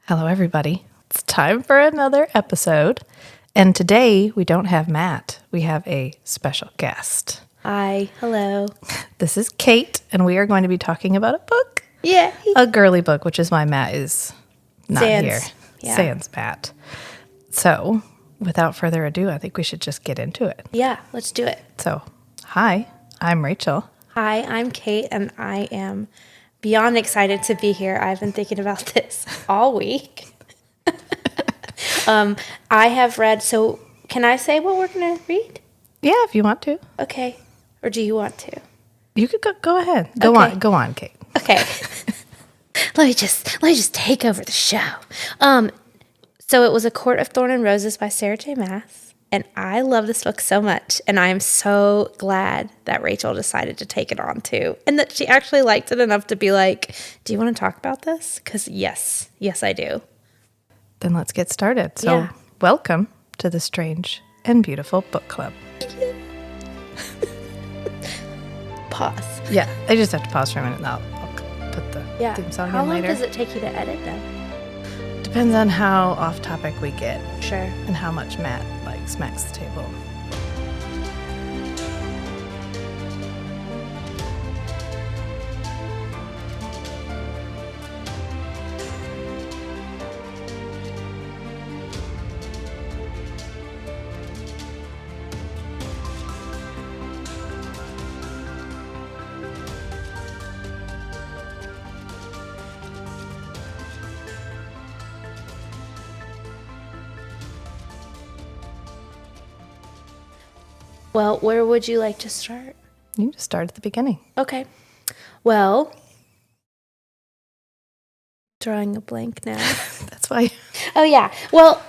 Hello, everybody. It's time for another episode. And today we don't have Matt. We have a special guest. Hi. Hello. This is Kate, and we are going to be talking about a book. Yeah. A girly book, which is why Matt is not here. Yeah. Sans Matt. So, without further ado, I think we should just get into it. Yeah, let's do it. So, hi, I'm Rachel. Hi, I'm Kate, and I am beyond excited to be here. I've been thinking about this all week. I have read, so can I say what we're going to read? Yeah, if you want to. Okay. Or do you want to? You could go ahead. Go on, Kate. Okay. let me just take over the show. So it was A Court of Thorn and Roses by Sarah J. Maas. And I love this book so much. And I am so glad that Rachel decided to take it on too. And that she actually liked it enough to be like, do you want to talk about this? Because yes, I do. Then let's get started. So, Welcome to the Strange and Beautiful Book Club. Pause. Yeah, I just have to pause for a minute. I'll put the theme song How in long later. does it take you to edit then? Depends on how off topic we get. Sure. And how much Matt smacks the table. Well, where would you like to start? You can just start at the beginning. Okay. Well, drawing a blank now. That's why. Oh, yeah. Well,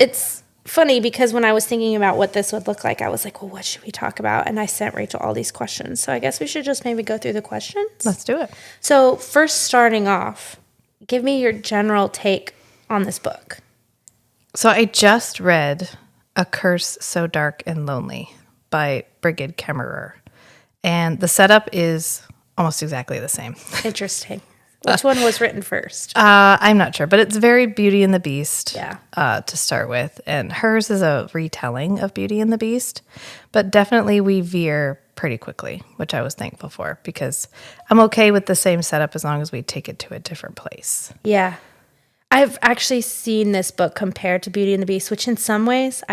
it's funny because when I was thinking about what this would look like, I was like, well, what should we talk about? And I sent Rachel all these questions. So I guess we should just maybe go through the questions. Let's do it. So first, starting off, give me your general take on this book. So I just read A Curse So Dark and Lonely by Brigid Kemmerer. And the setup is almost exactly the same. Interesting. Which one was written first? I'm not sure, but it's very Beauty and the Beast to start with. And hers is a retelling of Beauty and the Beast. But definitely we veer pretty quickly, which I was thankful for, because I'm okay with the same setup as long as we take it to a different place. Yeah. I've actually seen this book compared to Beauty and the Beast, which in some ways,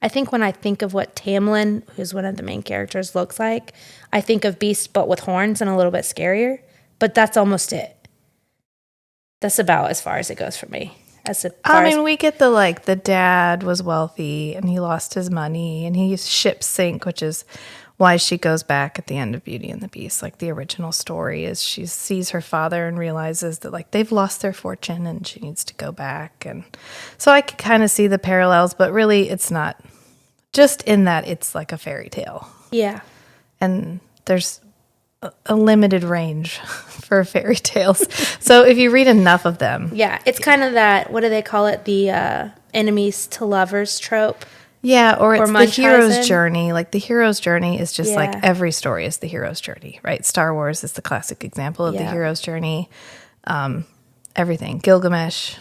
I think when I think of what Tamlin, who's one of the main characters, looks like, I think of Beast but with horns and a little bit scarier. But that's almost it. That's about as far as it goes for me. We get the dad was wealthy and he lost his money and his ships sink, which is why she goes back at the end of Beauty and the Beast. Like the original story is she sees her father and realizes that they've lost their fortune and she needs to go back. And so I can kind of see the parallels, but really it's not, just in that it's like a fairy tale. Yeah. And there's a limited range for fairy tales. So if you read enough of them. Yeah, it's kind of that, what do they call it? The enemies to lovers trope. Yeah, or it's the hero's Munchausen. journey. Like the hero's journey is just like every story is the hero's journey, right? Star Wars is the classic example of the hero's journey. Everything. Gilgamesh.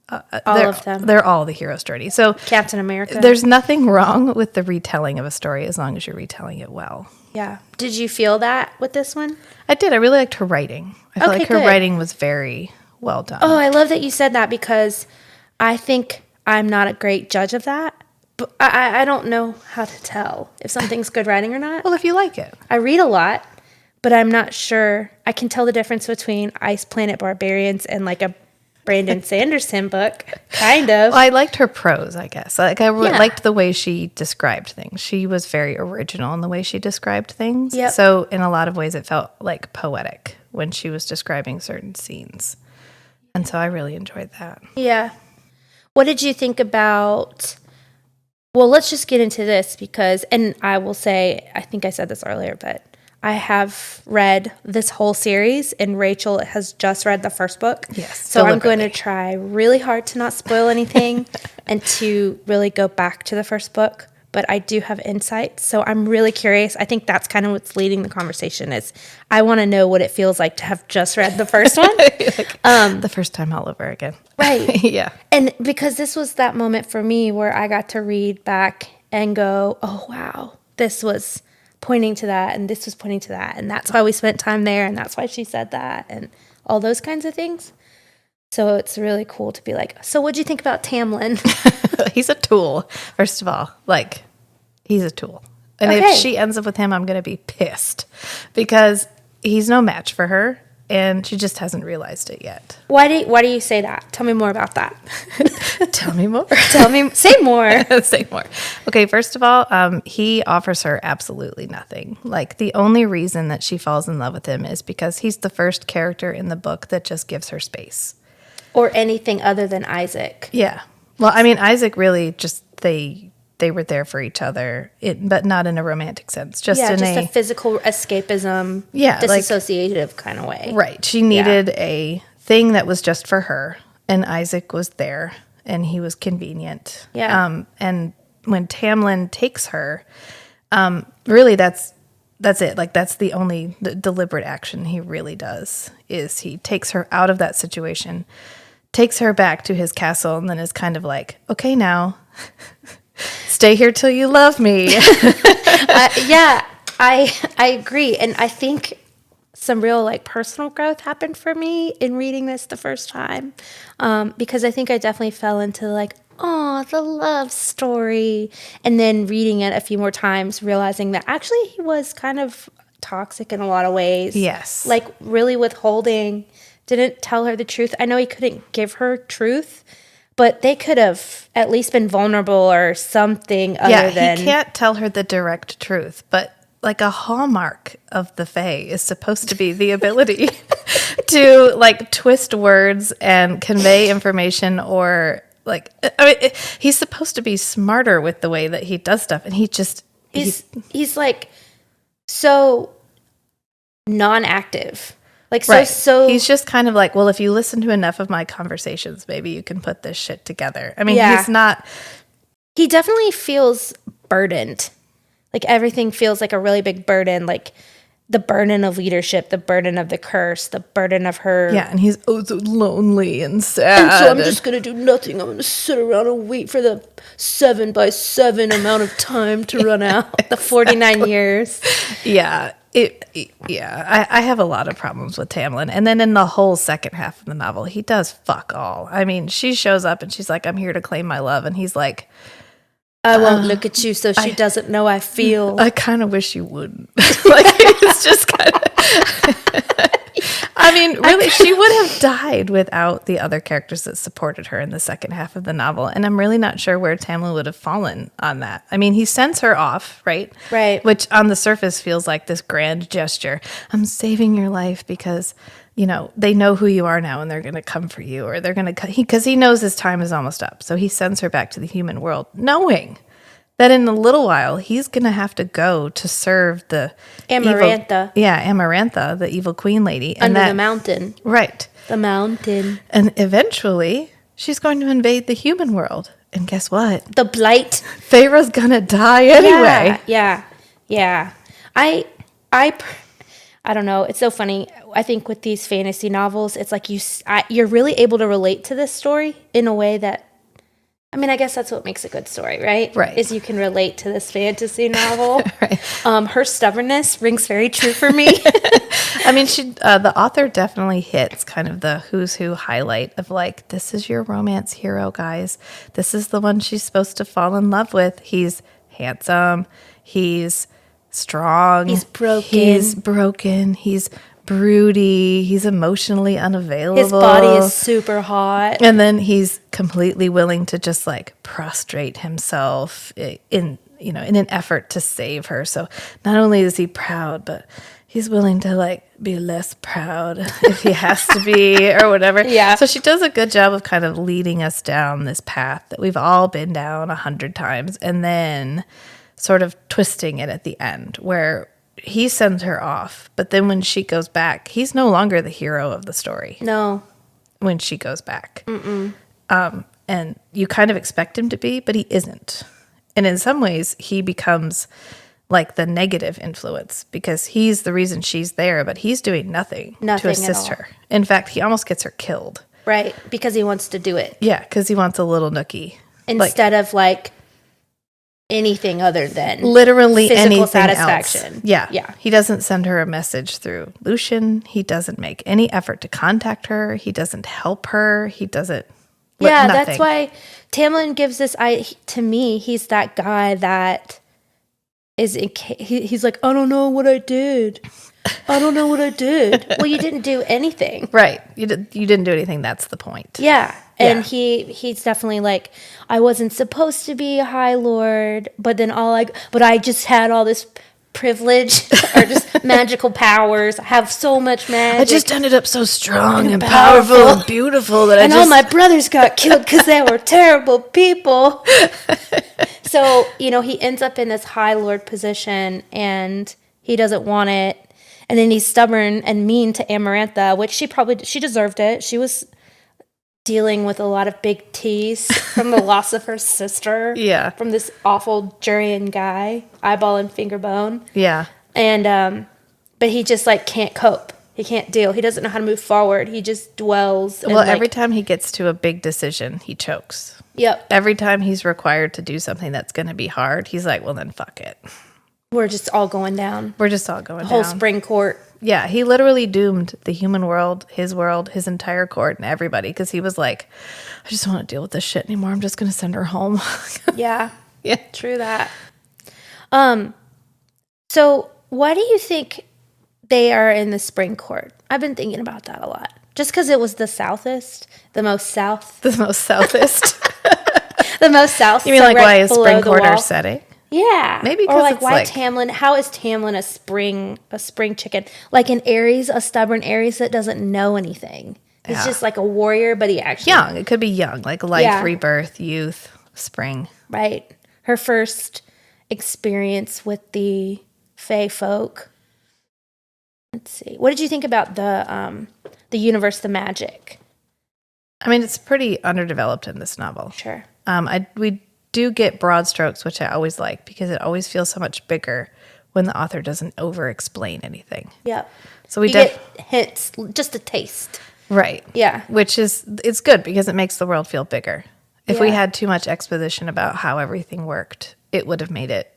All of them. They're all the hero's journey. So Captain America. There's nothing wrong with the retelling of a story as long as you're retelling it well. Yeah. Did you feel that with this one? I did. I really liked her writing. I felt like her good. writing was very well done. Oh, I love that you said that because I think I'm not a great judge of that. But I don't know how to tell if something's good writing or not. Well, if you like it. I read a lot, but I'm not sure. I can tell the difference between Ice Planet Barbarians and like a Brandon Sanderson book, kind of. Well, I liked her prose, I guess. I liked the way she described things. She was very original in the way she described things. Yep. So in a lot of ways, it felt like poetic when she was describing certain scenes. And so I really enjoyed that. Yeah. What did you think about... Well, let's just get into this because, and I will say, I think I said this earlier, but I have read this whole series and Rachel has just read the first book. Yes. So I'm going to try really hard to not spoil anything and to really go back to the first book. but I do have insights. So I'm really curious. I think that's kind of what's leading the conversation is I want to know what it feels like to have just read the first one. The first time all over again. Right. Yeah. And because this was that moment for me where I got to read back and go, oh, wow, this was pointing to that and this was pointing to that. And that's why we spent time there. And that's why she said that and all those kinds of things. So it's really cool to be like, so what'd you think about Tamlin? He's a tool, first of all. Like, he's a tool. And Okay. if she ends up with him, I'm going to be pissed because he's no match for her and she just hasn't realized it yet. Why do you say that? Tell me more about that. Tell me more. Say more. Say more. Okay, first of all, he offers her absolutely nothing. Like, the only reason that she falls in love with him is because he's the first character in the book that just gives her space. Or anything other than Isaac. Yeah. Well, I mean, Isaac really just, they were there for each other, but not in a romantic sense. Just a physical escapism, disassociative kind of way. Right. She needed a thing that was just for her, and Isaac was there, and he was convenient. Yeah. And when Tamlin takes her, really that's it. Like, that's the only deliberate action he really does, is he takes her out of that situation, takes her back to his castle, and then is kind of like, okay, now stay here till you love me. I agree. And I think some real like personal growth happened for me in reading this the first time. Because I think I definitely fell into like, oh, the love story. And then reading it a few more times, realizing that actually he was kind of toxic in a lot of ways. Yes. Like really withholding, didn't tell her the truth. I know he couldn't give her truth, but they could have at least been vulnerable or something other than... he can't tell her the direct truth, but like a hallmark of the Fae is supposed to be the ability to like twist words and convey information, or like, I mean, he's supposed to be smarter with the way that he does stuff, and he's like so non-active. Like, right. so he's just kind of like, well, if you listen to enough of my conversations, maybe you can put this shit together. I mean, he's not. He definitely feels burdened. Like, everything feels like a really big burden. Like, the burden of leadership, the burden of the curse, the burden of her. Yeah, and he's so lonely and sad. And so I'm just going to do nothing. I'm going to sit around and wait for the 7x7 amount of time to run out. The 49 years. Yeah. I have a lot of problems with Tamlin. And then in the whole second half of the novel, he does fuck all. I mean, she shows up and she's like, I'm here to claim my love. And he's like, I won't look at you so she doesn't know I feel. I kind of wish you wouldn't. Like, it's just kind of... I mean, really, she would have died without the other characters that supported her in the second half of the novel. And I'm really not sure where Tamlin would have fallen on that. I mean, he sends her off, right? Right. Which on the surface feels like this grand gesture. I'm saving your life because, you know, they know who you are now and they're going to come for you, or they're going to... Because he knows his time is almost up. So he sends her back to the human world, knowing that in a little while he's going to have to go to serve the Amarantha. Amarantha, the evil queen lady. And Under the mountain. Right. The mountain. And eventually she's going to invade the human world. And guess what? The blight. Pharaoh's going to die anyway. Yeah. I don't know. It's so funny. I think with these fantasy novels, it's like you're really able to relate to this story in a way that, I mean, I guess that's what makes a good story, right? Right. Is you can relate to this fantasy novel. Right. Her stubbornness rings very true for me. I mean, the author definitely hits kind of the who's who highlight of like, this is your romance hero, guys. This is the one she's supposed to fall in love with. He's handsome. He's strong. He's broken. He's broody. He's emotionally unavailable. His body is super hot. And then he's completely willing to just like prostrate himself in an effort to save her. So not only is he proud, but he's willing to like be less proud if he has to be or whatever. Yeah. So she does a good job of kind of leading us down this path that we've all been down 100 times, and then sort of twisting it at the end where he sends her off, but then when she goes back, he's no longer the hero of the story. No. When she goes back. And you kind of expect him to be, but he isn't. And in some ways, he becomes like the negative influence because he's the reason she's there, but he's doing nothing to Nothing at assist all. her. In fact, he almost gets her killed. Right. Because he wants to do it. Yeah, because he wants a little nookie. Instead of like anything other than literally physical anything satisfaction. else. Yeah. Yeah. He doesn't send her a message through Lucian. He doesn't make any effort to contact her. He doesn't help her. He doesn't. Yeah, nothing. that's why Tamlin gives this. To me, he's that guy that is. He's like, I don't know what I did. I don't know what I did. Well, you didn't do anything, Right. You didn't do anything. That's the point. Yeah, and Yeah. he's definitely like, I wasn't supposed to be a High Lord, but then but I just had all this privilege or just magical powers. I have so much magic. I just ended up so strong and powerful. powerful and beautiful that And all my brothers got killed because they were terrible people. So, he ends up in this High Lord position and he doesn't want it. And then he's stubborn and mean to Amarantha, which she deserved it. She was dealing with a lot of big T's from the loss of her sister. Yeah. From this awful Jurian guy, eyeball and finger bone. Yeah. And, but he just like can't cope. He can't deal. He doesn't know how to move forward. He just dwells. Well, every time he gets to a big decision, he chokes. Yep. Every time he's required to do something that's going to be hard, he's like, well, then fuck it. We're just all going down. We're just all going The whole down. spring court. Yeah, he literally doomed the human world, his entire court, and everybody because he was like, I just don't want to deal with this shit anymore. I'm just going to send her home. Yeah. Yeah. True that. So why do you think they are in the spring court? I've been thinking about that a lot. Just because it was the southest, the most south. The most southest. The most south. You mean so like right why is below spring the quarter wall. setting? Yeah. Maybe or 'cause like it's why like- Tamlin? How is Tamlin a spring chicken? Like an Aries, a stubborn Aries that doesn't know anything. He's Yeah. just like a warrior, but he actually Young. It could be young, like life, Yeah. rebirth, youth, spring. right. Her first experience with the Fae folk. Let's see. What did you think about the universe, the magic? I mean, it's pretty underdeveloped in this novel. Sure. We do get broad strokes, which I always like because it always feels so much bigger when the author doesn't over-explain anything. Yep. So we You get hints, just a taste. right. Yeah. Which it's good because it makes the world feel bigger. If we Yeah. had too much exposition about how everything worked, it would have made it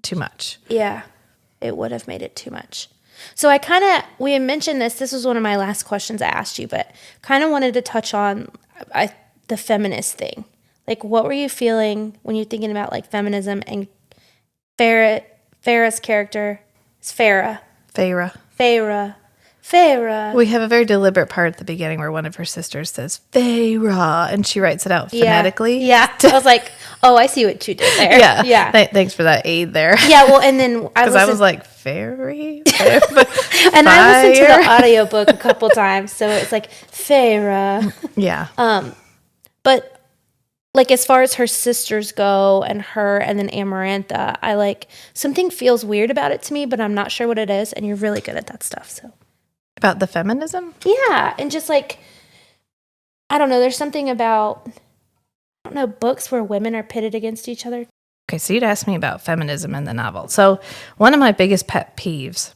too much. Yeah. It would have made it too much. So we had mentioned this. This was one of my last questions I asked you, but kind of wanted to touch on the feminist thing. Like, what were you feeling when you're thinking about like feminism and Farah's character is Farah. Farah. We have a very deliberate part at the beginning where one of her sisters says Farah, and she writes it out phonetically. Yeah. I was like, oh, I see what you did there. Yeah. Yeah. Thanks for that aid there. Yeah. Well, and then Because I was like, fairy? and I listened to the audiobook a couple times, so it's like Farah. Yeah. But like as far as her sisters go and her and then Amarantha, I like something feels weird about it to me, but I'm not sure what it is. And you're really good at that stuff. So About the feminism? yeah. And just like, I don't know, there's something about, I don't know, books where women are pitted against each other. Okay, so you'd ask me about feminism in the novel. So one of my biggest pet peeves,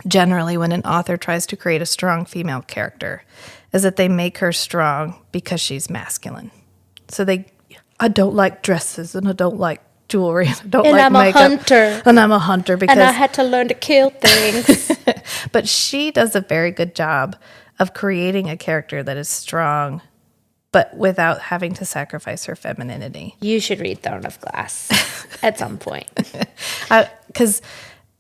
generally when an author tries to create a strong female character, is that they make her strong because she's masculine. So I don't like dresses, and I don't like jewelry, and I don't And like I'm makeup. a hunter. And I'm a hunter because... And I had to learn to kill things. But she does a very good job of creating a character that is strong, but without having to sacrifice her femininity. You should read Throne of Glass at some point. Because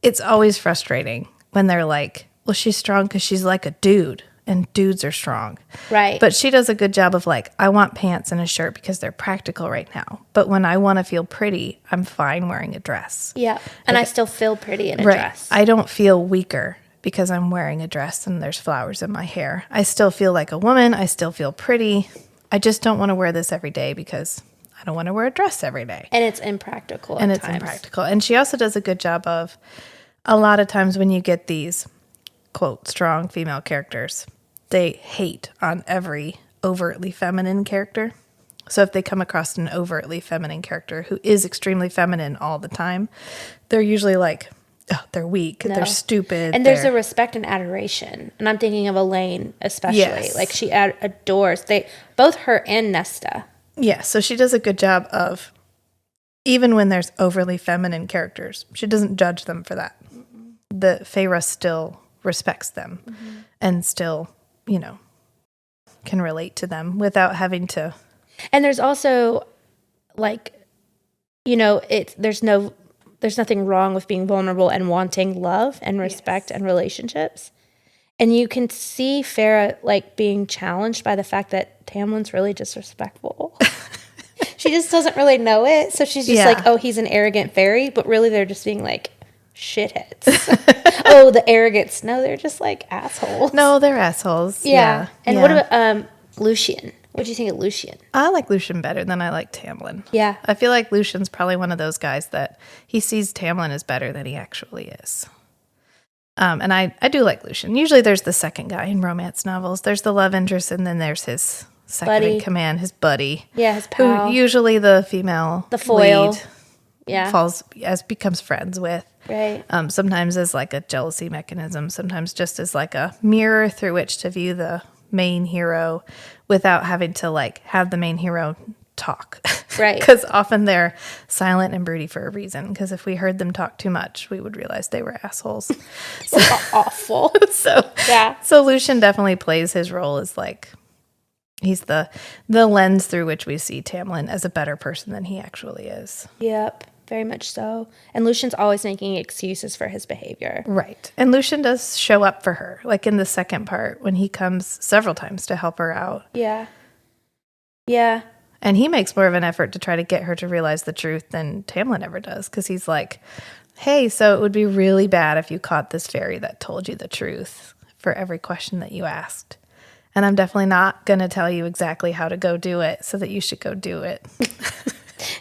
it's always frustrating when they're like, well, she's strong because she's like a dude, and dudes are strong. Right. But she does a good job of like, I want pants and a shirt because they're practical right now. But when I want to feel pretty, I'm fine wearing a dress. Yeah. And I still feel pretty in a Right. dress. I don't feel weaker because I'm wearing a dress and there's flowers in my hair. I still feel like a woman. I still feel pretty. I just don't want to wear this every day because I don't want to wear a dress every day. And it's impractical And at it's times. impractical. And she also does a good job of, a lot of times when you get these, quote, strong female characters, they hate on every overtly feminine character. So if they come across an overtly feminine character who is extremely feminine all the time, they're usually like, oh, they're weak, they're stupid. And there's a respect and adoration. And I'm thinking of Elaine especially. Yes. Like she adores, both her and Nesta. Yeah, so she does a good job of, even when there's overly feminine characters, she doesn't judge them for that. Mm-hmm. The Feyre still respects them and still, you know, can relate to them without having to. And there's also, like, you know, there's nothing wrong with being vulnerable and wanting love and respect and relationships. And you can see Farrah, like, being challenged by the fact that Tamlin's really disrespectful. She just doesn't really know it. So she's just like, oh, he's an arrogant fairy. But really they're just being, like, shitheads. Oh, the arrogance. No, they're just, like, assholes. No, they're assholes. Yeah. And what about Lucien? What do you think of Lucien? I like Lucien better than I like Tamlin. Yeah. I feel like Lucien's probably one of those guys that he sees Tamlin as better than he actually is. And I do like Lucien. Usually there's the second guy in romance novels. There's the love interest, and then there's his second in command, his buddy. Yeah, his pal. Who usually the female the foil. Lead becomes friends with. Right. Sometimes as like a jealousy mechanism, sometimes just as like a mirror through which to view the main hero without having to like have the main hero talk. Right. Because often they're silent and broody for a reason. Because if we heard them talk too much, we would realize they were assholes. So awful. So Lucien definitely plays his role as like, he's the lens through which we see Tamlin as a better person than he actually is. Yep. Very much so. And Lucien's always making excuses for his behavior. Right. And Lucien does show up for her, like in the second part when he comes several times to help her out. Yeah. Yeah. And he makes more of an effort to try to get her to realize the truth than Tamlin ever does, because he's like, hey, so it would be really bad if you caught this fairy that told you the truth for every question that you asked. And I'm definitely not going to tell you exactly how to go do it so that you should go do it.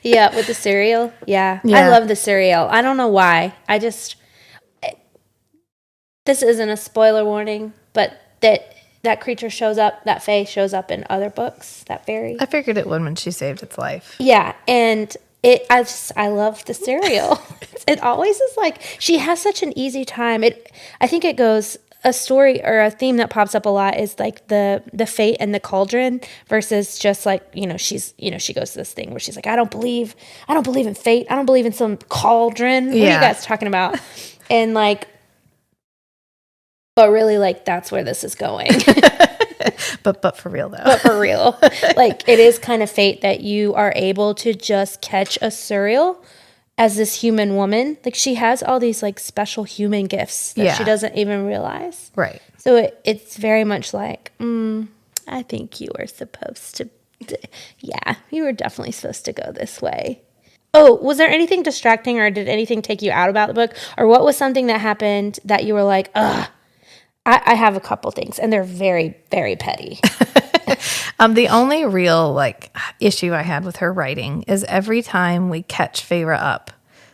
Yeah, with the cereal. Yeah. I love the cereal. I don't know why. This isn't a spoiler warning, but that creature shows up, that fae shows up in other books, that fairy. I figured it would when she saved its life. Yeah, and I love the cereal. It always is like, she has such an easy time. I think it goes, a story or a theme that pops up a lot is like the fate and the cauldron versus just like, she goes to this thing where she's like, I don't believe in fate. I don't believe in some cauldron. What are you guys talking about? And like, but really like, that's where this is going. But for real though. But for real. Like it is kind of fate that you are able to just catch a cereal as this human woman. Like she has all these like special human gifts that she doesn't even realize. Right. So it's very much like, I think you were supposed to, you were definitely supposed to go this way. Oh, was there anything distracting or did anything take you out about the book? Or what was something that happened that you were like, ugh? I have a couple things and they're very, very petty. The only real like issue I had with her writing is every time we catch Feyre up.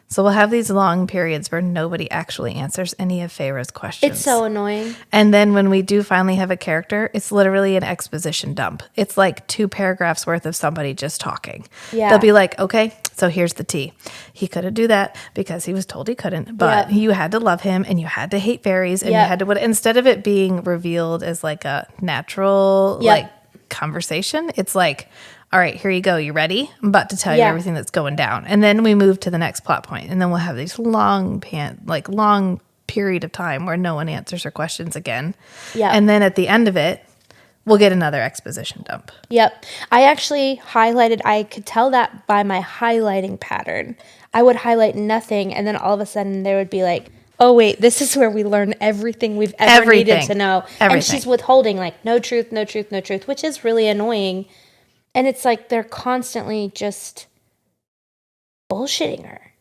So we'll have these long periods where nobody actually answers any of Feyre's questions. It's so annoying. And then when we do finally have a character, it's literally an exposition dump. It's like 2 paragraphs worth of somebody just talking. Yeah. They'll be like, okay, so here's the tea. He couldn't do that because he was told he couldn't, but you had to love him and you had to hate fairies and you had to, instead of it being revealed as like a natural like conversation, it's like, all right, here you go. You ready? I'm about to tell you everything that's going down. And then we move to the next plot point. And then we'll have these long period of time where no one answers her questions again. Yeah. And then at the end of it, we'll get another exposition dump. Yep. I actually highlighted, I could tell that by my highlighting pattern. I would highlight nothing. And then all of a sudden there would be like, oh, wait, this is where we learn everything we've ever needed to know. And she's withholding like no truth, no truth, no truth, which is really annoying. And it's like they're constantly just bullshitting her.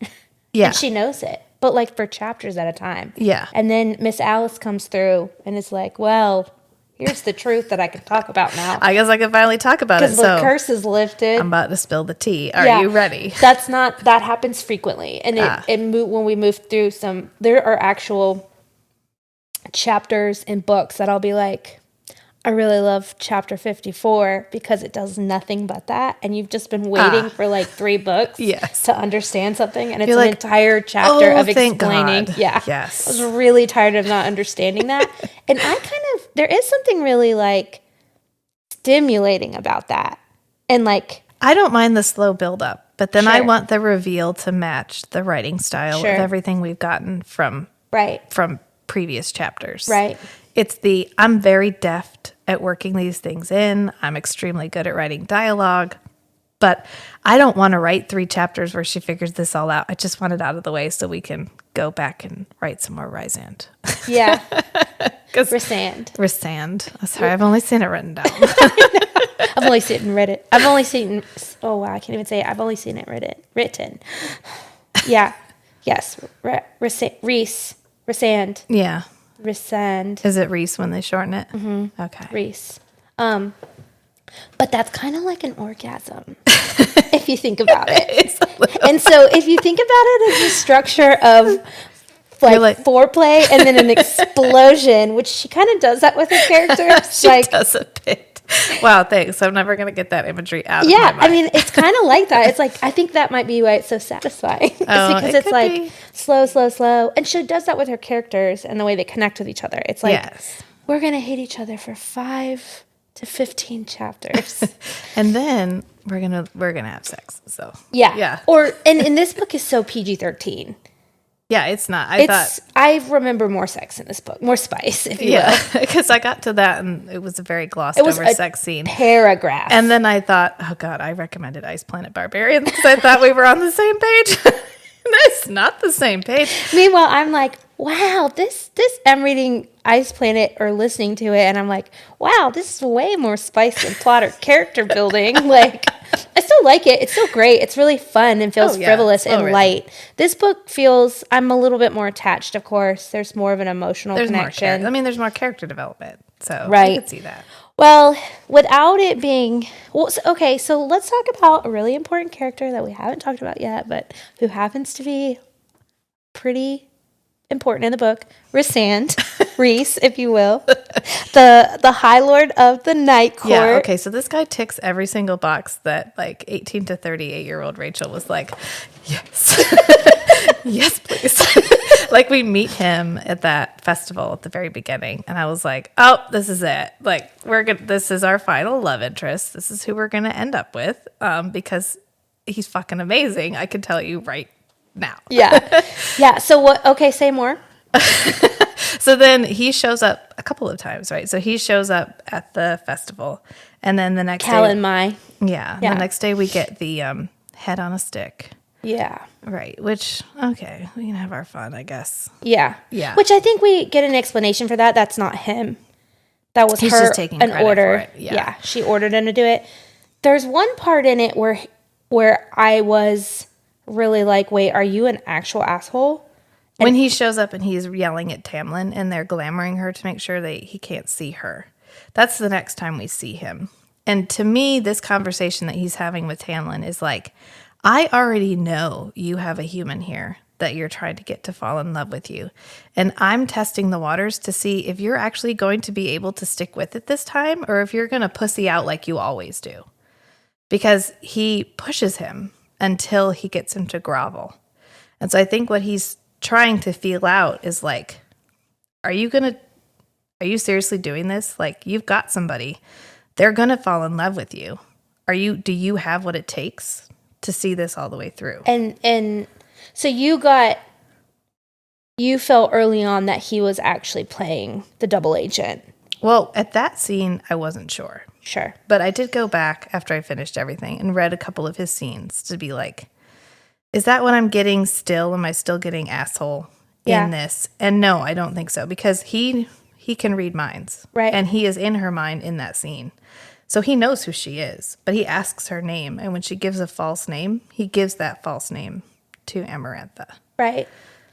Yeah. And she knows it. But like for chapters at a time. Yeah. And then Miss Alice comes through and it's like, well, here's the truth that I can talk about now. I guess I can finally talk about it. Because the curse is lifted. I'm about to spill the tea. Are you ready? That happens frequently. And when we move through there are actual chapters in books that I'll be like, I really love chapter 54 because it does nothing but that. And you've just been waiting for like 3 books Yes. to understand something. And it's You're an like, entire chapter "Oh, of thank explaining. God." Yeah. Yes. I was really tired of not understanding that. And there is something really like stimulating about that. And like, I don't mind the slow buildup, but then I Sure. want the reveal to match the writing style Sure. of everything we've gotten from previous chapters. Right. It's I'm very deft at working these things in. I'm extremely good at writing dialogue, but I don't want to write 3 chapters where she figures this all out. I just want it out of the way so we can go back and write some more Rysand. Yeah. Rysand. Sorry, I've only seen it written down. I've only seen it and read it. I've only seen, oh wow, I can't even say it. I've only seen it written. Yeah. Yes. Rysand. Yeah. Rysand. Is it Reese when they shorten it? Mm-hmm. Okay. Reese. But that's kind of like an orgasm, if you think about it. And so if you think about it as a structure of like foreplay and then an explosion, which she kind of does that with her character. She does a bit. Wow, thanks. I'm never going to get that imagery out of my mind. I mean, it's kind of like that. It's like, I think that might be why it's so satisfying. Because it's like slow, slow, slow. And she does that with her characters and the way they connect with each other. It's like, we're going to hate each other for 5 to 15 chapters. And then we're going to have sex. So, yeah. And this book is so PG-13. Yeah, it's not. I remember more sex in this book, more spice, if you will. Because I got to that and it was a very glossed over sex scene. Paragraph. And then I thought, oh God, I recommended Ice Planet Barbarians because I thought we were on the same page. That's not the same page. Meanwhile, I'm like, wow, this I'm reading Ice Planet or listening to it, and I'm like, wow, this is way more spice than plot or character building. Like, I still like it. It's still great. It's really fun and feels frivolous and light. This book feels, I'm a little bit more attached, of course. There's more of an emotional connection. There's more character development. So right. I could see that. Well, without it being, okay, so let's talk about a really important character that we haven't talked about yet, but who happens to be pretty important in the book, Rysand, Reese, if you will, the High Lord of the Night Court. Yeah, okay, so this guy ticks every single box that like 18 to 38-year-old Rachel was like, yes, yes, please. Like we meet him at that festival at the very beginning, and I was like, oh, this is it. Like this is our final love interest. This is who we're gonna end up with, because he's fucking amazing. I can tell you right now. Yeah. So what? Okay, say more. So then he shows up a couple of times, right? So he shows up at the festival, and then the next Cal day, and Mai. Yeah. The next day we get the head on a stick. Yeah. Right. Which, okay, we can have our fun, I guess. Yeah. Yeah. Which I think we get an explanation for that. That's not him. That was He's her just taking an credit order. for it. Yeah. She ordered him to do it. There's one part in it where I was really like, wait, are you an actual asshole? And when he shows up and he's yelling at Tamlin and they're glamoring her to make sure that he can't see her. That's the next time we see him. And to me, this conversation that he's having with Tamlin is like, I already know you have a human here that you're trying to get to fall in love with you. And I'm testing the waters to see if you're actually going to be able to stick with it this time or if you're going to pussy out like you always do. Because he pushes him until he gets him to grovel. And so I think what he's trying to feel out is like, are you seriously doing this? Like, you've got somebody. They're going to fall in love with you. Do you have what it takes to see this all the way through? And so you felt early on that he was actually playing the double agent. Well, at that scene, I wasn't sure. Sure. But I did go back after I finished everything and read a couple of his scenes to be like, is that what I'm getting still? Am I still getting asshole in this? And no, I don't think so, because he can read minds. Right. And he is in her mind in that scene. So he knows who she is, but he asks her name. And when she gives a false name, he gives that false name to Amarantha. Right.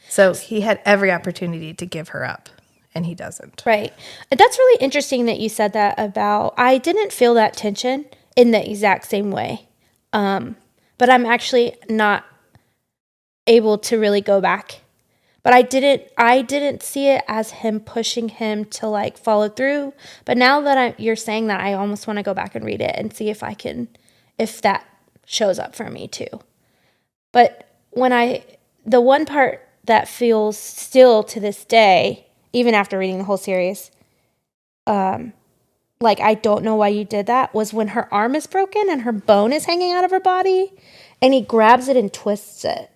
So he had every opportunity to give her up, and he doesn't. Right. That's really interesting that you said that about, I didn't feel that tension in the exact same way. But I'm actually not able to really go back. But I didn't see it as him pushing him to like follow through. But now that you're saying that, I almost want to go back and read it and see if that shows up for me too. But the one part that feels still to this day, even after reading the whole series, like I don't know why you did that, was when her arm is broken and her bone is hanging out of her body, and he grabs it and twists it.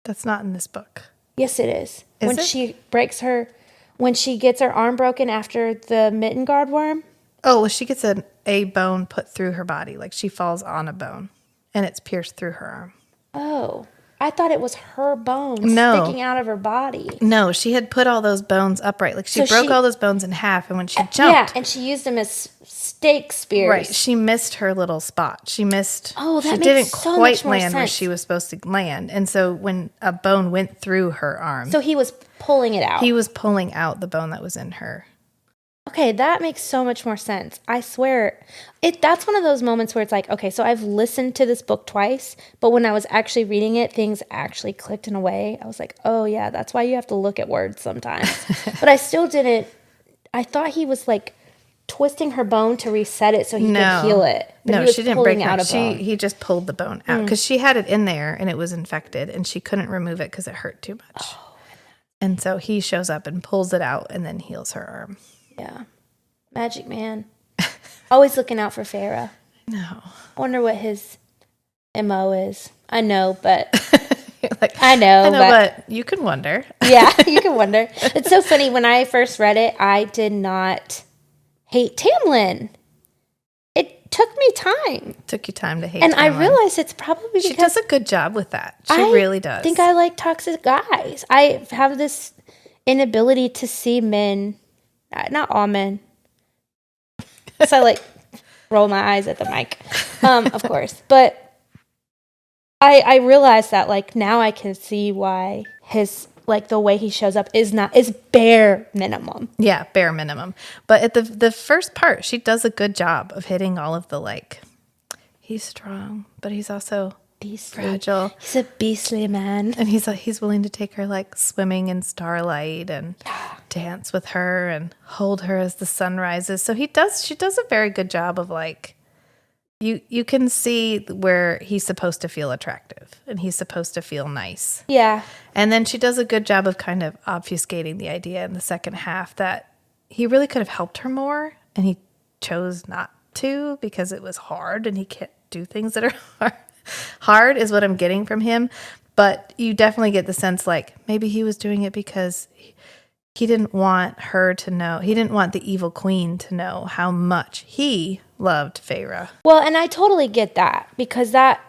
That's not in this book. Yes, it is. Is it? When she gets her arm broken after the mitten guard worm. Oh, well, she gets a bone put through her body. Like she falls on a bone and it's pierced through her arm. Oh, I thought it was her bones sticking out of her body. No, she had put all those bones upright. Like she broke all those bones in half, and when she jumped. Yeah, and she used them as stake spears. Right, she missed her little spot. She missed. Oh, that she makes didn't so quite much more land where sense. she was supposed to land, and so when a bone went through her arm, So he was pulling it out. he was pulling out the bone that was in her. Okay, that makes so much more sense. I swear, that's one of those moments where it's like, okay, so I've listened to this book twice, but when I was actually reading it, things actually clicked in a way. I was like, oh yeah, that's why you have to look at words sometimes. But I still didn't. I thought he was like twisting her bone to reset it so he could heal it. But No, he was she didn't break pulling out it. a bone. He just pulled the bone out because she had it in there and it was infected, and she couldn't remove it because it hurt too much. Oh. And so he shows up and pulls it out and then heals her arm. Yeah. Magic man. Always looking out for Farah. No. I wonder what his MO is. I know, but... Like, I know, but you can wonder. Yeah, you can wonder. It's so funny. When I first read it, I did not hate Tamlin. It took me time. Took you time to hate And Tamlin. I realized it's probably because... She does a good job with that. She really does. I think I like toxic guys. I have this inability to see men... Not all men. So I like roll my eyes at the mic, of course. But I realized that like now I can see why his like the way he shows up is bare minimum. Yeah, bare minimum. But at the first part, she does a good job of hitting all of the like. He's strong, but he's also Beastly. fragile. He's a beastly man, And he's willing to take her like swimming in starlight and dance with her and hold her as the sun rises. So she does a very good job of like you can see where he's supposed to feel attractive and he's supposed to feel nice. Yeah. And then she does a good job of kind of obfuscating the idea in the second half that he really could have helped her more and he chose not to because it was hard and he can't do things that are hard. Hard is what I'm getting from him, but you definitely get the sense like maybe he was doing it because he didn't want her to know. He didn't want the evil queen to know how much he loved Feyre. Well, and I totally get that because that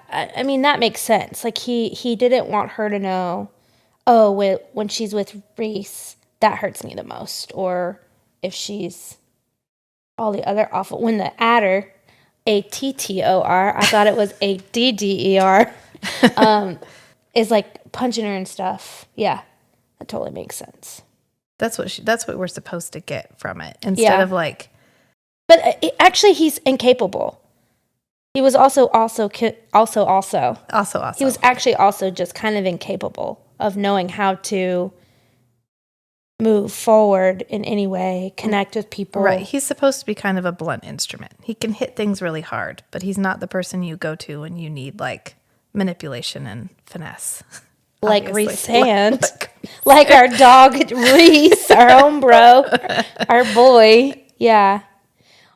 makes sense. Like he didn't want her to know, oh, when she's with Reese, that hurts me the most. Or if she's all the other awful, when the adder, Attor, I thought it was Adder, is like punching her and stuff. Yeah, that totally makes sense. That's what we're supposed to get from it instead of like. But actually, he's incapable. He was also. He was actually also just kind of incapable of knowing how to move forward in any way, connect with people. Right. He's supposed to be kind of a blunt instrument. He can hit things really hard, but he's not the person you go to when you need like manipulation and finesse. Like Obviously. Reese Sand. Like our dog Reese, our homebro, our boy. Yeah.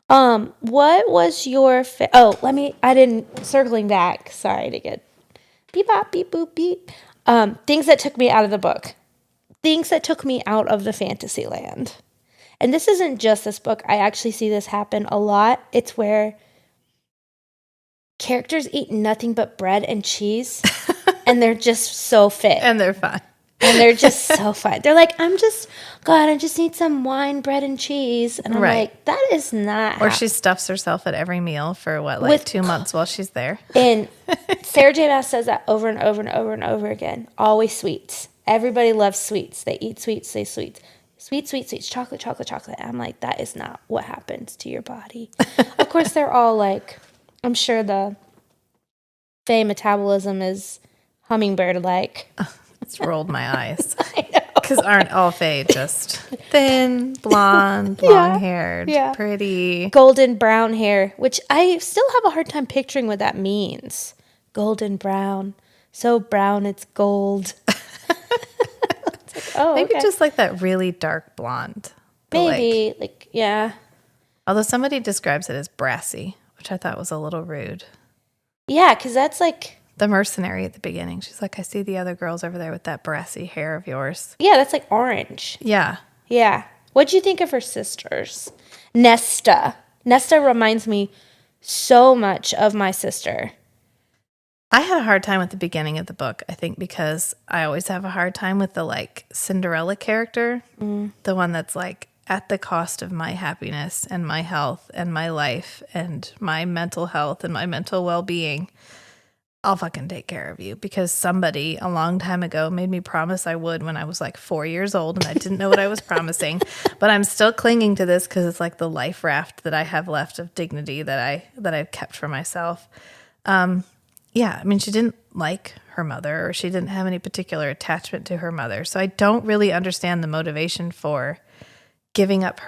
What was your circling back. Sorry to get beep bop, beep boop beep. Things that took me out of the book. Things that took me out of the fantasy land. And this isn't just this book. I actually see this happen a lot. It's where characters eat nothing but bread and cheese and they're just so fit. And they're fine. And they're just so fine. They're like, I just need some wine, bread, and cheese. And I'm like, that is not. Or she stuffs herself at every meal for 2 months while she's there. And Sarah J. Maas says that over and over and over and over again. Always sweets. Everybody loves sweets. They eat sweets, say sweets. Sweet, sweet, sweets. Chocolate, chocolate, chocolate. I'm like, that is not what happens to your body. Of course, they're all like, I'm sure the Faye metabolism is hummingbird-like. It's rolled my eyes. Because aren't all Fae just thin, blonde, long-haired, pretty? Golden brown hair, which I still have a hard time picturing what that means. Golden brown. So brown it's gold. It's like, Maybe just like that really dark blonde. Maybe, yeah. Although somebody describes it as brassy, which I thought was a little rude. Yeah, because that's like... The mercenary at the beginning. She's like, I see the other girls over there with that brassy hair of yours. Yeah, that's like orange. Yeah. Yeah. What'd you think of her sisters? Nesta. Nesta reminds me so much of my sister. I had a hard time with the beginning of the book, I think, because I always have a hard time with the like Cinderella character. The one that's like, at the cost of my happiness and my health and my life and my mental health and my mental well-being, I'll fucking take care of you, because somebody a long time ago made me promise I would when I was like 4 years old, and I didn't know what I was promising, but I'm still clinging to this because it's like the life raft that I have left of dignity that I've kept for myself. Yeah, I mean, she didn't like her mother, or she didn't have any particular attachment to her mother, so I don't really understand the motivation for giving up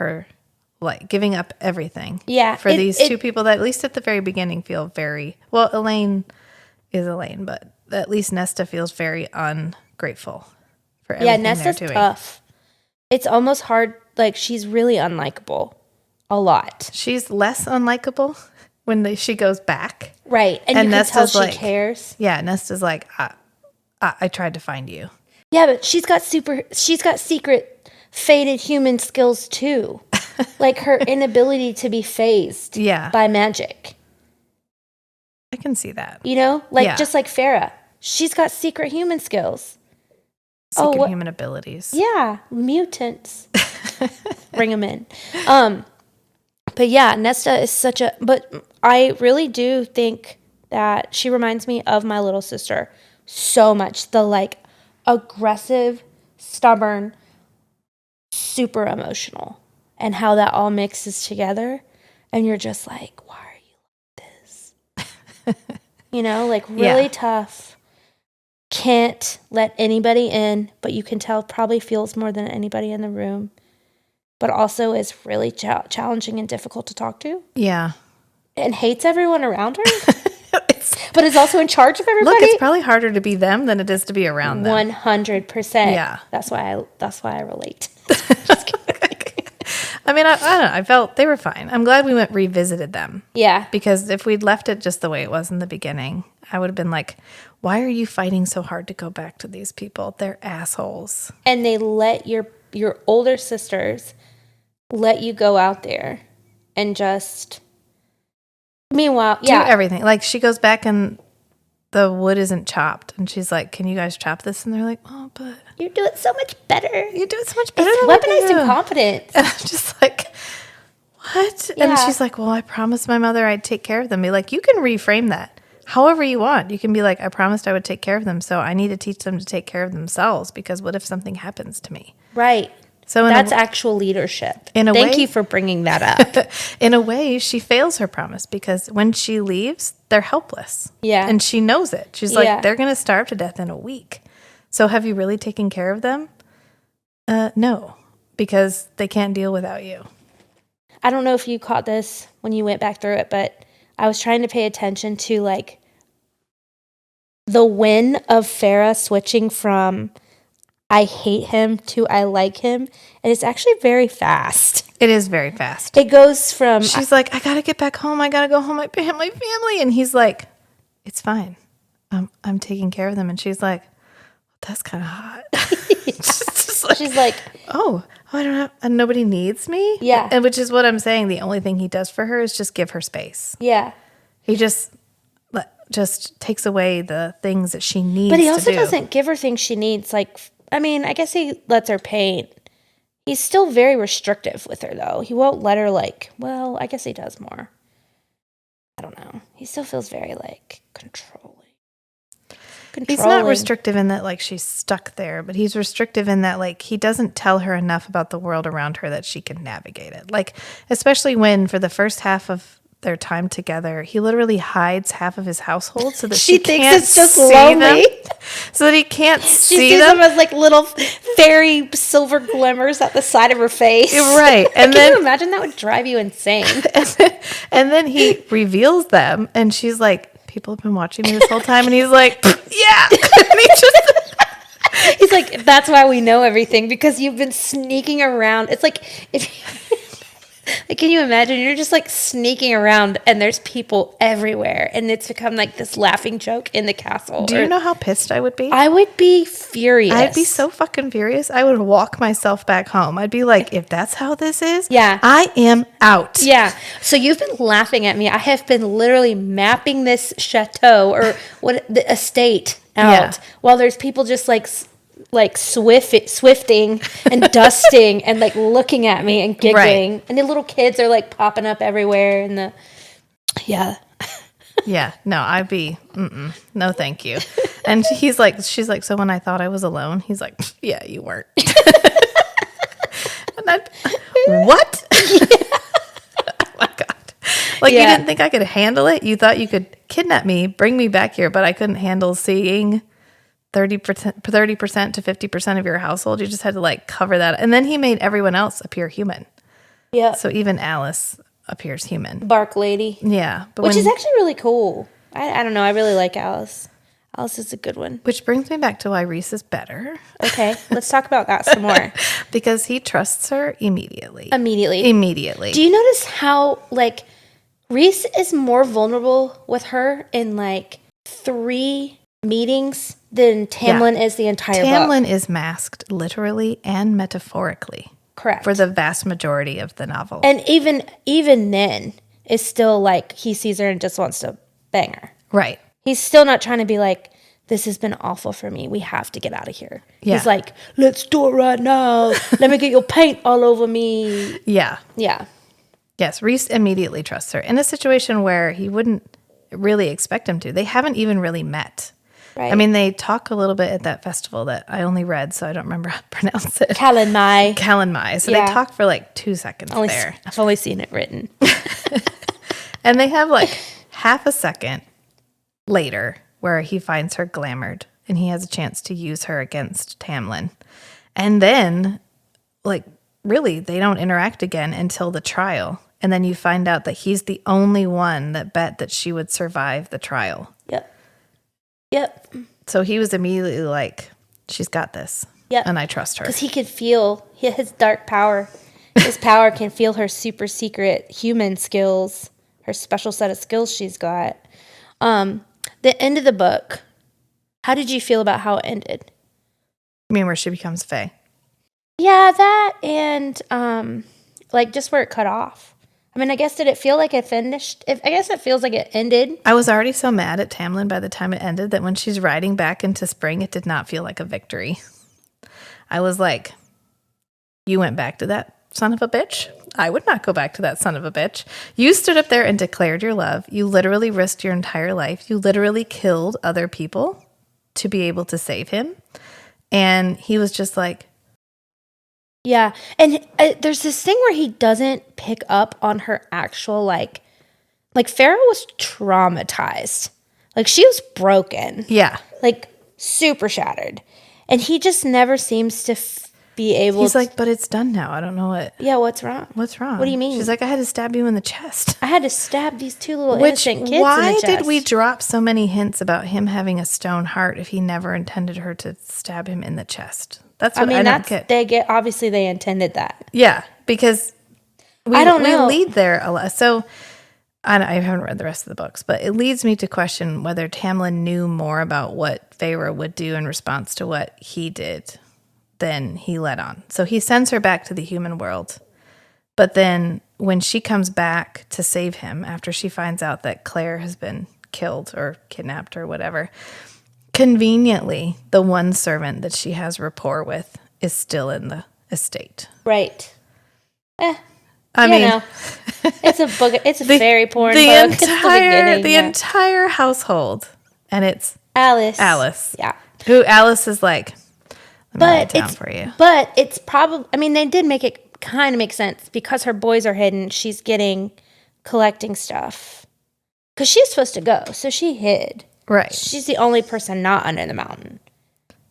everything. Yeah, for these two people that, at least at the very beginning, feel very well. Elaine is Elaine, but at least Nesta feels very ungrateful for everything Nesta's they're doing. tough. It's almost hard. Like, she's really unlikable a lot. She's less unlikable when she goes back, right? And you Nesta's can tell like, she cares. Yeah, Nesta's like, I tried to find you. Yeah, but she's got secret fated human skills too, like her inability to be phased by magic. I can see that. You know, just like Farah, she's got secret human skills, human abilities. Yeah, mutants. Bring them in. But yeah, Nesta is but I really do think that she reminds me of my little sister so much. The like aggressive, stubborn, super emotional, and how that all mixes together, and you're just like, why are you like this? You know, like really tough, can't let anybody in, but you can tell probably feels more than anybody in the room, but also is really challenging and difficult to talk to. Yeah. And hates everyone around her. But is also in charge of everybody. Look, it's probably harder to be them than it is to be around them. 100%. Yeah. That's why I relate. I mean, I don't know. I felt they were fine. I'm glad we revisited them. Yeah. Because if we'd left it just the way it was in the beginning, I would have been like, why are you fighting so hard to go back to these people? They're assholes. And they let your older sisters let you go out there and just... Meanwhile, do everything. Like, she goes back and the wood isn't chopped, and she's like, "Can you guys chop this?" And they're like, "Oh, but you do it so much better. You do it so much better. It's weaponized incompetence." And I'm just like, "What?" Yeah. And she's like, "Well, I promised my mother I'd take care of them." Be like, you can reframe that however you want. You can be like, "I promised I would take care of them, so I need to teach them to take care of themselves, because what if something happens to me?" Right. So that's actual leadership. Thank you for bringing that up. In a way, she fails her promise, because when she leaves, they're helpless. Yeah. And she knows it. She's like, they're going to starve to death in a week. So have you really taken care of them? No, because they can't deal without you. I don't know if you caught this when you went back through it, but I was trying to pay attention to like the win of Farah switching from I hate him to I like him, and it's actually very fast. It is very fast. It goes from... She's like, I gotta get back home. I gotta go home. My family. And he's like, it's fine. I'm taking care of them. And she's like, that's kind of hot. She's like, oh, I don't know. And nobody needs me? Yeah. And which is what I'm saying. The only thing he does for her is just give her space. Yeah. He just takes away the things that she needs to do. But he also doesn't give her things she needs, like... I mean, I guess he lets her paint. He's still very restrictive with her, though. He won't let her, like, well, I guess he does more. I don't know. He still feels very, like, controlling. He's not restrictive in that, like, she's stuck there, but he's restrictive in that, like, he doesn't tell her enough about the world around her that she can navigate it. Like, especially when, for the first half of their time together, he literally hides half of his household so that She she thinks can't it's just see lonely. them. So that he can't She see sees them them. as like little fairy silver glimmers at the side of her face. Right. And Can then you imagine? That would drive you insane. and then he reveals them, and she's like, people have been watching me this whole time, and he's like, yeah. And he just He's like, that's why we know everything, because you've been sneaking around. It's like, like, can you imagine? You're just like sneaking around and there's people everywhere and it's become like this laughing joke in the castle. Do you know how pissed I would be? I would be furious. I'd be so fucking furious. I would walk myself back home. I'd be like, if that's how this is, Yeah. I am out. Yeah. So you've been laughing at me. I have been literally mapping this chateau or what the estate out while there's people just like swifting and dusting and like looking at me and giggling. Right. And the little kids are like popping up everywhere. And Yeah, no, I'd be, no, thank you. And she's like, so when I thought I was alone, he's like, yeah, you weren't. And I'd, what? Oh my God. Like, you didn't think I could handle it? You thought you could kidnap me, bring me back here, but I couldn't handle seeing 30% to 50% of your household. You just had to like cover that. And then he made everyone else appear human. yeah. So even Alice appears human. Bark lady. Yeah. But Which is actually really cool. I don't know. I really like Alice. Alice is a good one. Which brings me back to why Reese is better. Okay. Let's talk about that some more. Because he trusts her immediately. Immediately. Do you notice how, like, Reese is more vulnerable with her in, like, 3 meetings than Tamlin is the entire book? Tamlin is masked literally and metaphorically. Correct. For the vast majority of the novel. And even then, is still, like, he sees her and just wants to bang her. Right. He's still not trying to be like, this has been awful for me. We have to get out of here. Yeah. He's like, let's do it right now. Let me get your paint all over me. Yeah. Yeah. Yes, Reese immediately trusts her in a situation where he wouldn't really expect him to. They haven't even really met. Right. I mean, they talk a little bit at that festival that I only read, so I don't remember how to pronounce it. Callan Mai. So Yeah. they talk for like 2 seconds there. I've only seen it written. And they have like half a second later where he finds her glamored and he has a chance to use her against Tamlin. And then, like, really, they don't interact again until the trial. And then you find out that he's the only one that bet that she would survive the trial. Yep. So he was immediately like, she's got this. Yep. And I trust her. Because he could feel his dark power. His power can feel her super secret human skills, her special set of skills she's got. The end of the book, how did you feel about how it ended? I mean, where she becomes Fae. Yeah, that and like just where it cut off. I mean, I guess did it feel like it finished? I guess it feels like it ended. I was already so mad at Tamlin by the time it ended that when she's riding back into spring, it did not feel like a victory. I was like, you went back to that son of a bitch? I would not go back to that son of a bitch. You stood up there and declared your love. You literally risked your entire life. You literally killed other people to be able to save him. And he was just like, yeah. And there's this thing where he doesn't pick up on her actual, like Farrah was traumatized. Like, she was broken. yeah. Like, super shattered. And he just never seems to be able He's like, but it's done now. I don't know what. yeah, what's wrong? What's wrong? What do you mean? She's like, I had to stab you in the chest. I had to stab these 2 little Which, innocent kids in why the chest. did we drop so many hints about him having a stone heart if he never intended her to stab him in the chest? That's what I don't get. Obviously they intended that. Yeah, because I don't know. we lead there a lot. So I haven't read the rest of the books, but it leads me to question whether Tamlin knew more about what Feyre would do in response to what he did than he let on. So he sends her back to the human world. But then when she comes back to save him after she finds out that Claire has been killed or kidnapped or whatever, conveniently, the one servant that she has rapport with is still in the estate. Right. I mean, it's a book. It's a fairy porn book. It's the beginning. The entire household, and it's Alice. Yeah. Who Alice is like, I'm out of town for you. But it's probably, I mean, they did make it kind of make sense because her boys are hidden. She's getting collecting stuff. Because she's supposed to go, so she hid. Right. She's the only person not under the mountain.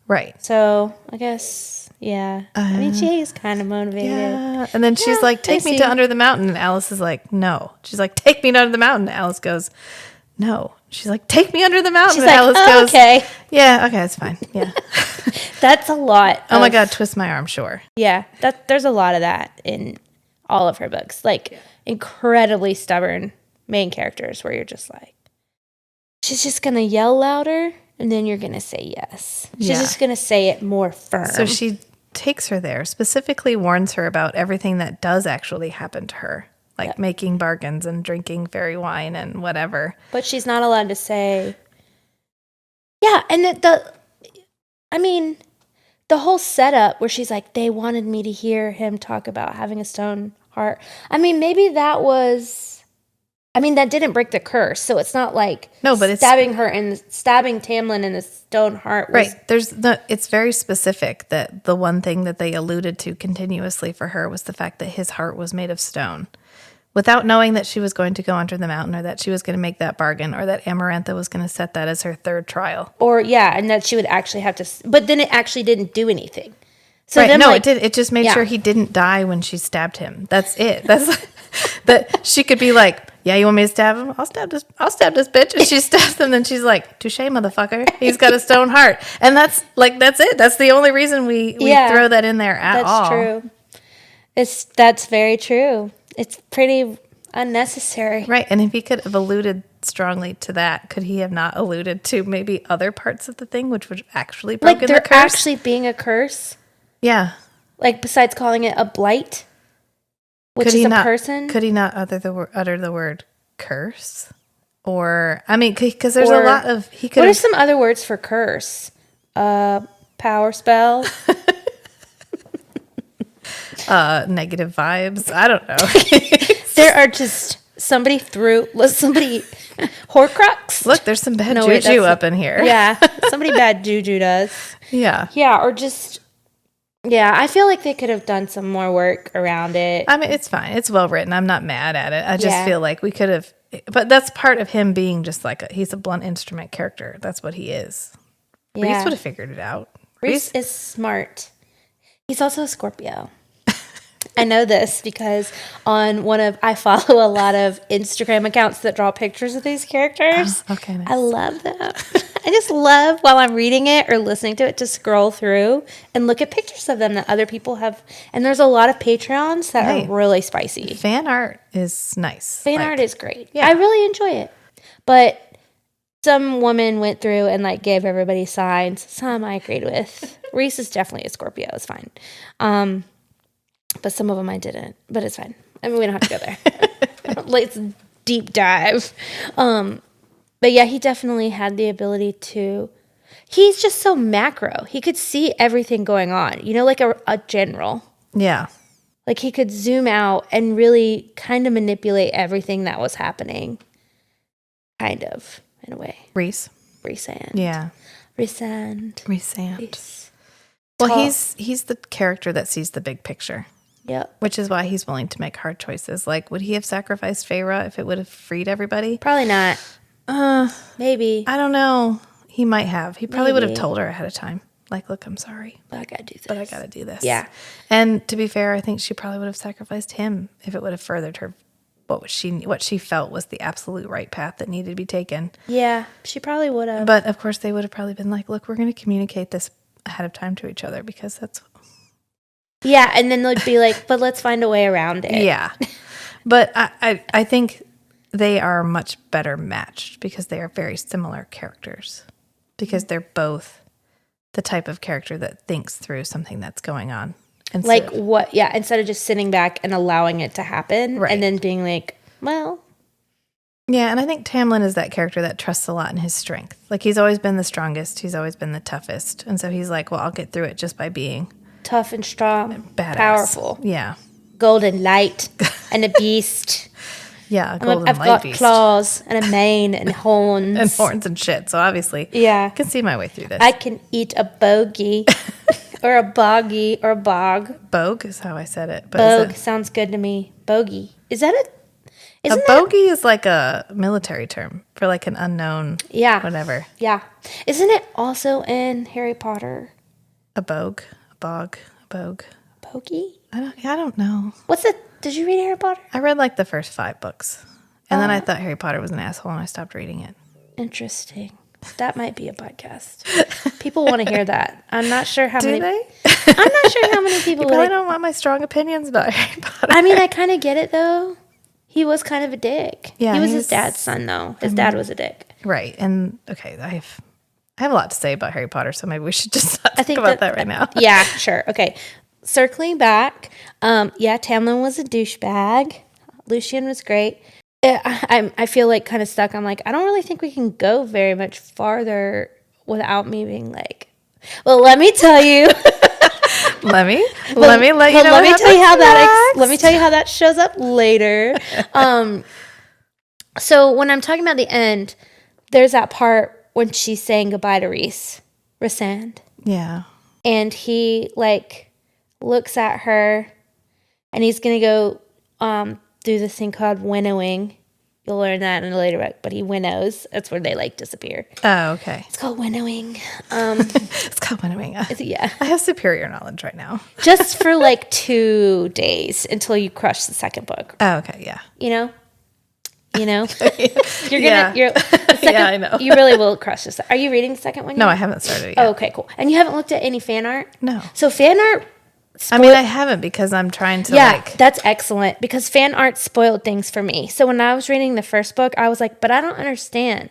Right. So, I guess, yeah. I mean, she is kind of motivated. Yeah. And then she's like, take me to under the mountain. And Alice is like, no. She's like, take me to under the mountain. Alice goes, no. She's like, take me under the mountain. She's and like, Alice oh, goes, okay. Yeah, okay, it's fine. Yeah. That's a lot. Oh my God, twist my arm, sure. Yeah, there's a lot of that in all of her books. Like, incredibly stubborn main characters where you're just like, she's just going to yell louder and then you're going to say yes. She's just going to say it more firm. So she takes her there, specifically warns her about everything that does actually happen to her, like making bargains and drinking fairy wine and whatever. But she's not allowed to say, yeah, and the whole setup where she's like, they wanted me to hear him talk about having a stone heart. I mean, maybe that didn't break the curse. So it's not like stabbing Tamlin in the stone heart. Right. It's very specific that the one thing that they alluded to continuously for her was the fact that his heart was made of stone. Without knowing that she was going to go under the mountain or that she was going to make that bargain or that Amarantha was going to set that as her third trial. Or, yeah, and that she would actually have to... But then it actually didn't do anything. So right, then, no, it did. It just made sure he didn't die when she stabbed him. That's it. That's that she could be like, yeah, you want me to stab him? I'll stab this bitch. And she stabs him, then she's like, touche, motherfucker. He's got a stone heart. And that's it. That's the only reason we throw that in there at all. That's true. That's very true. It's pretty unnecessary. Right. And if he could have alluded strongly to that, could he have not alluded to maybe other parts of the thing which would actually broken the curse? Like there actually being a curse? Yeah. Like besides calling it a blight, which is a person? Could he not utter the word curse? Or, I mean, because there's a lot of... What are some other words for curse? Power spell? Negative vibes. I don't know. There are just somebody Horcrux. Look, there's some bad juju up in here. Yeah, somebody bad juju does. Yeah. Yeah, or just... Yeah, I feel like they could have done some more work around it. I mean, it's fine. It's well written. I'm not mad at it. I just feel like we could have... But that's part of him being just like he's a blunt instrument character. That's what he is. Yeah. Reese would have figured it out. Reese is smart. He's also a Scorpio. I know this because I follow a lot of Instagram accounts that draw pictures of these characters. Oh, okay, nice. I love them. I just love while I'm reading it or listening to it to scroll through and look at pictures of them that other people have. And there's a lot of Patreons that are really spicy. Fan art is nice. Fan art is great. Yeah. I really enjoy it. But some woman went through and gave everybody signs. Some I agreed with. Reese is definitely a Scorpio. It's fine. But some of them I didn't. But it's fine. I mean, we don't have to go there. Let's deep dive. But yeah, he definitely had the ability to... He's just so macro. He could see everything going on. You know, like a general. Yeah. Like he could zoom out and really kind of manipulate everything that was happening. Kind of, in a way. Reese. Yeah. Reese. Well, he's the character that sees the big picture. Yep. Which is why he's willing to make hard choices. Like, would he have sacrificed Feyre if it would have freed everybody? Probably not. Maybe. I don't know. He might have. He probably would have told her ahead of time. Like, look, I'm sorry. But I gotta do this. Yeah. And to be fair, I think she probably would have sacrificed him if it would have furthered her what she felt was the absolute right path that needed to be taken. Yeah, she probably would have. But of course they would have probably been like, look, we're going to communicate this ahead of time to each other because that's... Yeah, and then they'd be like, but let's find a way around it. Yeah. But I think they are much better matched because they are very similar characters. Because they're both the type of character that thinks through something that's going on. Instead of just sitting back and allowing it to happen. Right. And then being like, well... Yeah, and I think Tamlin is that character that trusts a lot in his strength. Like, he's always been the strongest. He's always been the toughest. And so he's like, well, I'll get through it just by being... tough and strong. Badass. Powerful. Yeah. Golden light and a beast. Yeah, a golden I've light got beast. Claws and a mane and horns. And horns and shit. So obviously, I can see my way through this. I can eat a bogey or a boggy or a bog. Bogue is how I said it. But Bogue sounds good to me. Bogey. Is that Isn't a bogey is like a military term for like an unknown whatever. Yeah. Isn't it also in Harry Potter? A bogue, a bog, a bogue. Bogey? I don't know. Did you read Harry Potter? I read like the first 5 books. And then I thought Harry Potter was an asshole and I stopped reading it. Interesting. That might be a podcast. People want to hear that. I'm not sure how many. Do they? I'm not sure how many people You probably don't want my strong opinions about Harry Potter. I mean, I kind of get it though. He was kind of a dick. Yeah, he was his dad's son though. His dad was a dick. Right. And okay, I have a lot to say about Harry Potter, so maybe we should just not talk about that right now. Yeah, sure. Okay. Circling back, Tamlin was a douchebag. Lucian was great. I feel like kind of stuck. I'm like, I don't really think we can go very much farther without me being like, well, let me tell you. let me let you know. Let me tell you how let me tell you how that shows up later. So when I'm talking about the end, there's that part when she's saying goodbye to Rhysand. Yeah. And he like looks at her and he's going to go do this thing called winnowing. You'll learn that in a later book, but he winnows. That's where they like disappear. Oh, okay. It's called winnowing. It's called winnowing. Yeah. I have superior knowledge right now. Just for like 2 days until you crush the second book. Oh, okay. Yeah. You know? You're Yeah. I know. You really will crush this. Are you reading the second one yet? No, I haven't started yet. Oh, okay, cool. And you haven't looked at any fan art? No. So fan art I mean, I haven't because I'm trying to that's excellent because fan art spoiled things for me. So when I was reading the first book, I was like, but I don't understand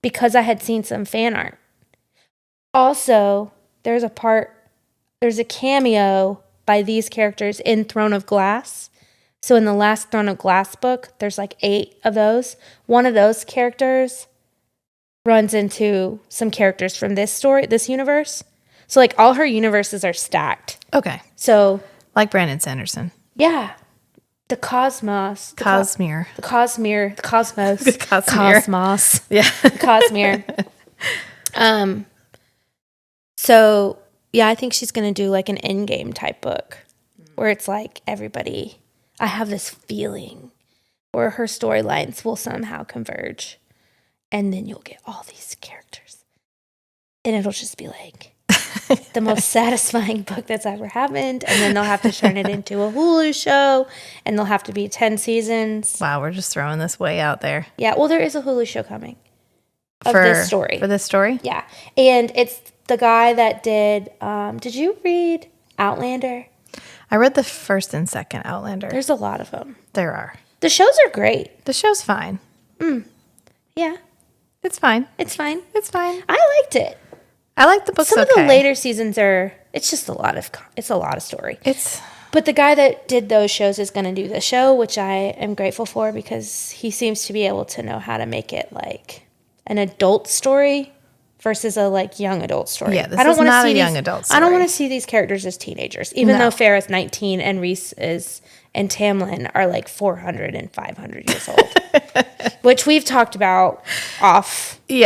because I had seen some fan art. Also, there's a cameo by these characters in Throne of Glass. So in the last Throne of Glass book, there's like 8 of those. One of those characters runs into some characters from this universe. So like all her universes are stacked. Okay. So like Brandon Sanderson. Yeah. The cosmos. The Cosmere. The cosmere. The cosmos. The Cosmere. Cosmos. Yeah. The cosmere. So yeah, I think she's gonna do like an endgame type book where it's like everybody, I have this feeling where her storylines will somehow converge. And then you'll get all these characters. And it'll just be like the most satisfying book that's ever happened. And then they'll have to turn it into a Hulu show. And there'll have to be 10 seasons. Wow, we're just throwing this way out there. Yeah, well, there is a Hulu show coming of this story. For this story? Yeah. And it's the guy that did you read Outlander? I read the first and second Outlander. There's a lot of them. There are. The shows are great. The show's fine. Yeah. It's fine. It's fine. It's fine. I liked it. I like the books. Some of the later seasons it's just a lot of story. But the guy that did those shows is going to do the show, which I am grateful for because he seems to be able to know how to make it like an adult story versus a like young adult story. Yeah, this is not a young adult story. I don't want to see these characters as teenagers, even though Farrah's 19 and Rhys and Tamlin are like 400 and 500 years old, which we've talked about off the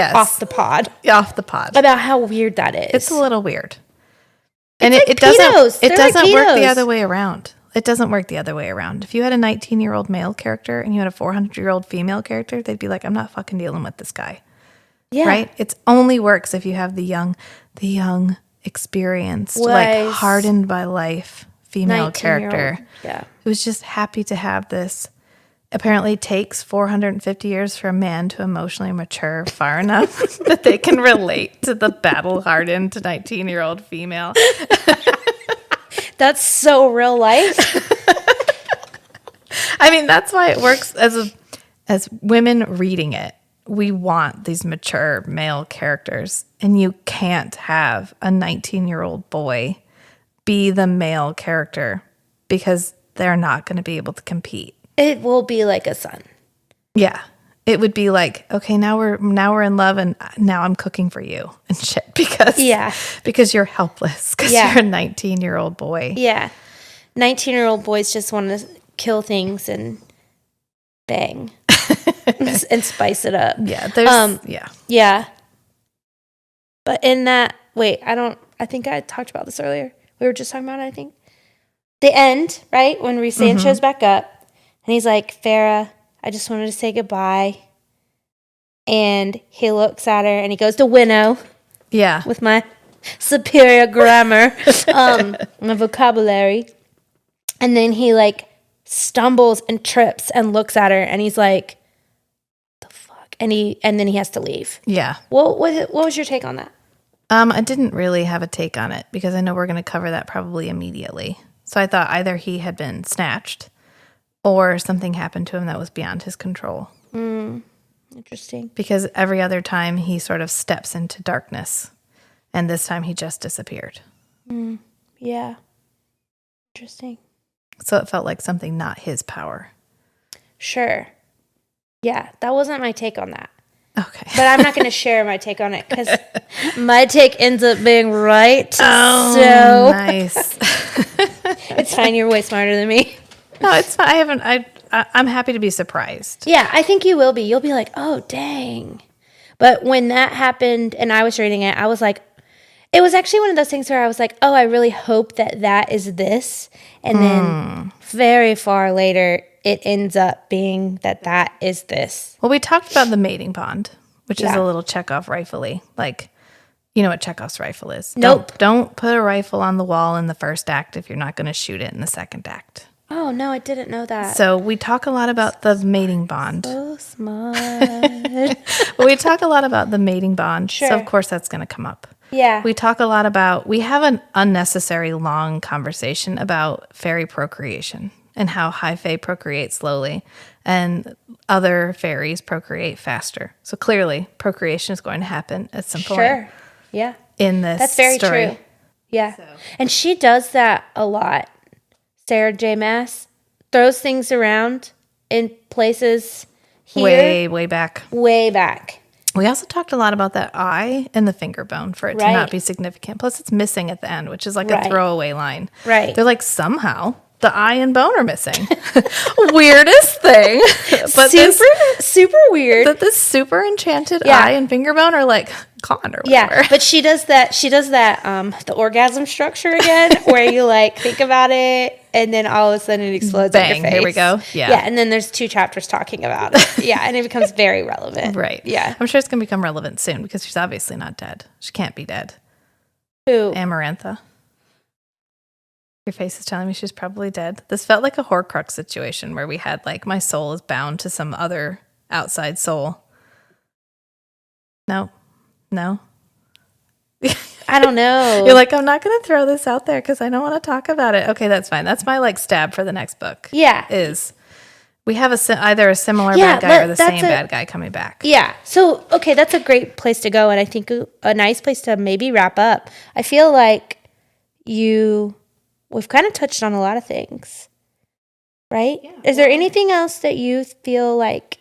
pod. Off the pod. About how weird that is. It's a little weird. And like it doesn't work the other way around. It doesn't work the other way around. If you had a 19-year-old male character and you had a 400-year-old female character, they'd be like, I'm not fucking dealing with this guy. Yeah. Right? It only works if you have the young, experienced, like hardened by life female character. Yeah. Who's just happy to have this. Apparently takes 450 years for a man to emotionally mature far enough that they can relate to the battle-hardened 19-year-old female. That's so real life. I mean, that's why it works as women reading it. We want these mature male characters, and you can't have a 19-year-old boy be the male character because they're not going to be able to compete. It will be like a son. Yeah. It would be like, okay, now we're in love and now I'm cooking for you and shit because you're helpless because you're a 19-year-old boy. Yeah. 19-year-old boys just want to kill things and bang and spice it up. Yeah. Yeah. But in that, I think I talked about this earlier. We were just talking about it, I think. The end, right? When Rhysand shows back up and he's like, Farrah, I just wanted to say goodbye. And he looks at her and he goes to winnow. Yeah. With my superior grammar, my vocabulary. And then he like stumbles and trips and looks at her and he's like, the fuck? And then he has to leave. Yeah. What was your take on that? I didn't really have a take on it because I know we're going to cover that probably immediately. So I thought either he had been snatched or something happened to him that was beyond his control. Interesting. Because every other time he sort of steps into darkness, and this time he just disappeared. Yeah. Interesting. So it felt like something not his power. Sure. Yeah, that wasn't my take on that. Okay. But I'm not going to share my take on it because my take ends up being right. Oh, so nice. It's fine. You're way smarter than me. No, it's fine. I'm happy to be surprised. Yeah, I think you will be. You'll be like, oh, dang. But when that happened and I was reading it, I was like, it was actually one of those things where I was like, oh, I really hope that is this. And then very far later, it ends up being that is this. Well, we talked about the mating bond, which is Yeah. a little Chekhov rifle-y. Like, you know what Chekhov's rifle is. Nope. Don't put a rifle on the wall in the first act if you're not going to shoot it in the second act. Oh, no, I didn't know that. So we talk a lot about the mating bond. So smart. We talk a lot about the mating bond. Sure. So, of course, that's going to come up. Yeah. We talk a lot about, we have an unnecessary long conversation about fairy procreation and how high fae procreate slowly and other fairies procreate faster. So clearly procreation is going to happen at some point Sure. Yeah. in this That's very story. true. Yeah. And she does that a lot. Sarah J. Maas throws things around in places here. Way back. Way back. We also talked a lot about that eye and the finger bone for it to Right. not be significant. Plus it's missing at the end, which is like Right. a throwaway line. Right. They're like, somehow the eye and bone are missing. Weirdest thing. But super weird. But this super enchanted Yeah. eye and finger bone are like gone or whatever. Yeah, but she does that the orgasm structure again, where you like think about it, and then all of a sudden it explodes in your Bang, face. here we go. Yeah. Yeah, and then there's 2 chapters talking about it. Yeah, and it becomes very relevant. Right. Yeah. I'm sure it's going to become relevant soon because she's obviously not dead. She can't be dead. Who? Amarantha. Your face is telling me she's probably dead. This felt like a Horcrux situation where we had like my soul is bound to some other outside soul. No. I don't know. You're like, I'm not going to throw this out there because I don't want to talk about it. Okay, that's fine. That's my like stab for the next book. Yeah. Is we have either a similar Yeah, bad guy or the that's same bad guy coming back. Yeah. So, okay, that's a great place to go, and I think a nice place to maybe wrap up. I feel like we've kind of touched on a lot of things, right? Yeah, is there anything else that you feel like